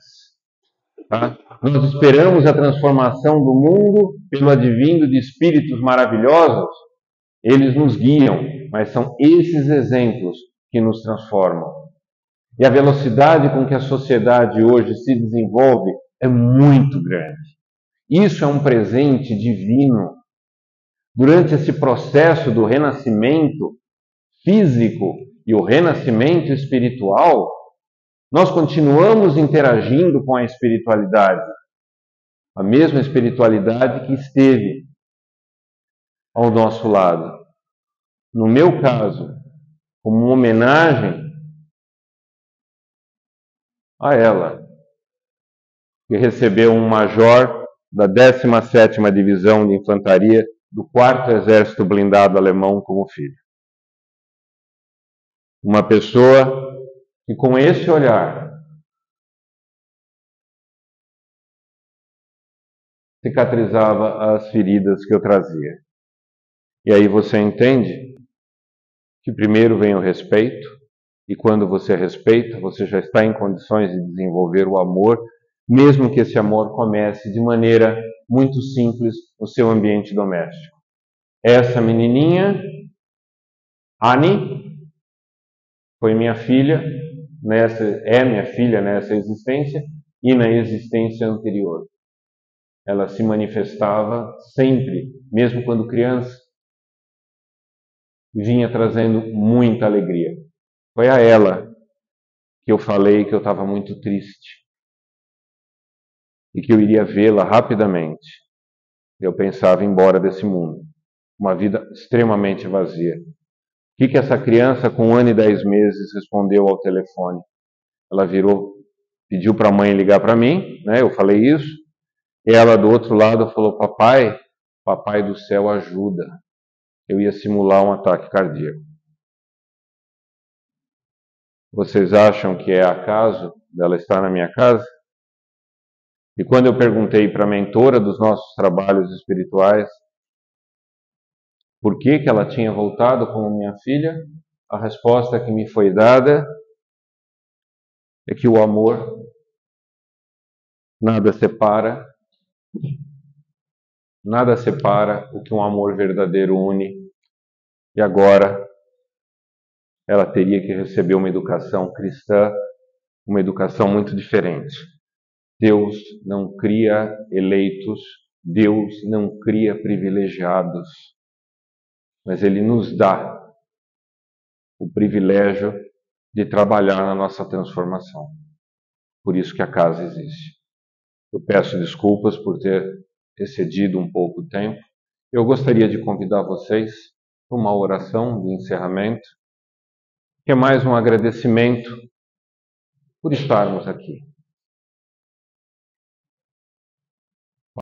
A: Tá? Nós esperamos a transformação do mundo pelo advindo de espíritos maravilhosos. Eles nos guiam, mas são esses exemplos que nos transformam. E a velocidade com que a sociedade hoje se desenvolve é muito grande. Isso é um presente divino. Durante esse processo do renascimento físico e o renascimento espiritual, nós continuamos interagindo com a espiritualidade. A mesma espiritualidade que esteve ao nosso lado. No meu caso, como uma homenagem a ela, que recebeu um major da 17ª Divisão de Infantaria do 4º Exército Blindado Alemão como filho. Uma pessoa que com esse olhar cicatrizava as feridas que eu trazia. E aí você entende que primeiro vem o respeito, e quando você respeita, você já está em condições de desenvolver o amor, mesmo que esse amor comece de maneira muito simples no seu ambiente doméstico. Essa menininha, Annie, foi minha filha, é minha filha nessa existência e na existência anterior. Ela se manifestava sempre, mesmo quando criança, e vinha trazendo muita alegria. Foi a ela que eu falei que eu estava muito triste e que eu iria vê-la rapidamente. Eu pensava em ir embora desse mundo. Uma vida extremamente vazia. O que essa criança com 1 ano e 10 meses respondeu ao telefone? Ela virou, pediu para a mãe ligar para mim, né? Eu falei isso. E ela do outro lado falou: papai do céu, ajuda. Eu ia simular um ataque cardíaco. Vocês acham que é acaso dela estar na minha casa? E quando eu perguntei para a mentora dos nossos trabalhos espirituais por que ela tinha voltado como minha filha, a resposta que me foi dada é que o amor nada separa o que um amor verdadeiro une. E agora ela teria que receber uma educação cristã, uma educação muito diferente. Deus não cria eleitos, Deus não cria privilegiados, mas Ele nos dá o privilégio de trabalhar na nossa transformação. Por isso que a casa existe. Eu peço desculpas por ter excedido um pouco o tempo. Eu gostaria de convidar vocês para uma oração de encerramento, que é mais um agradecimento por estarmos aqui.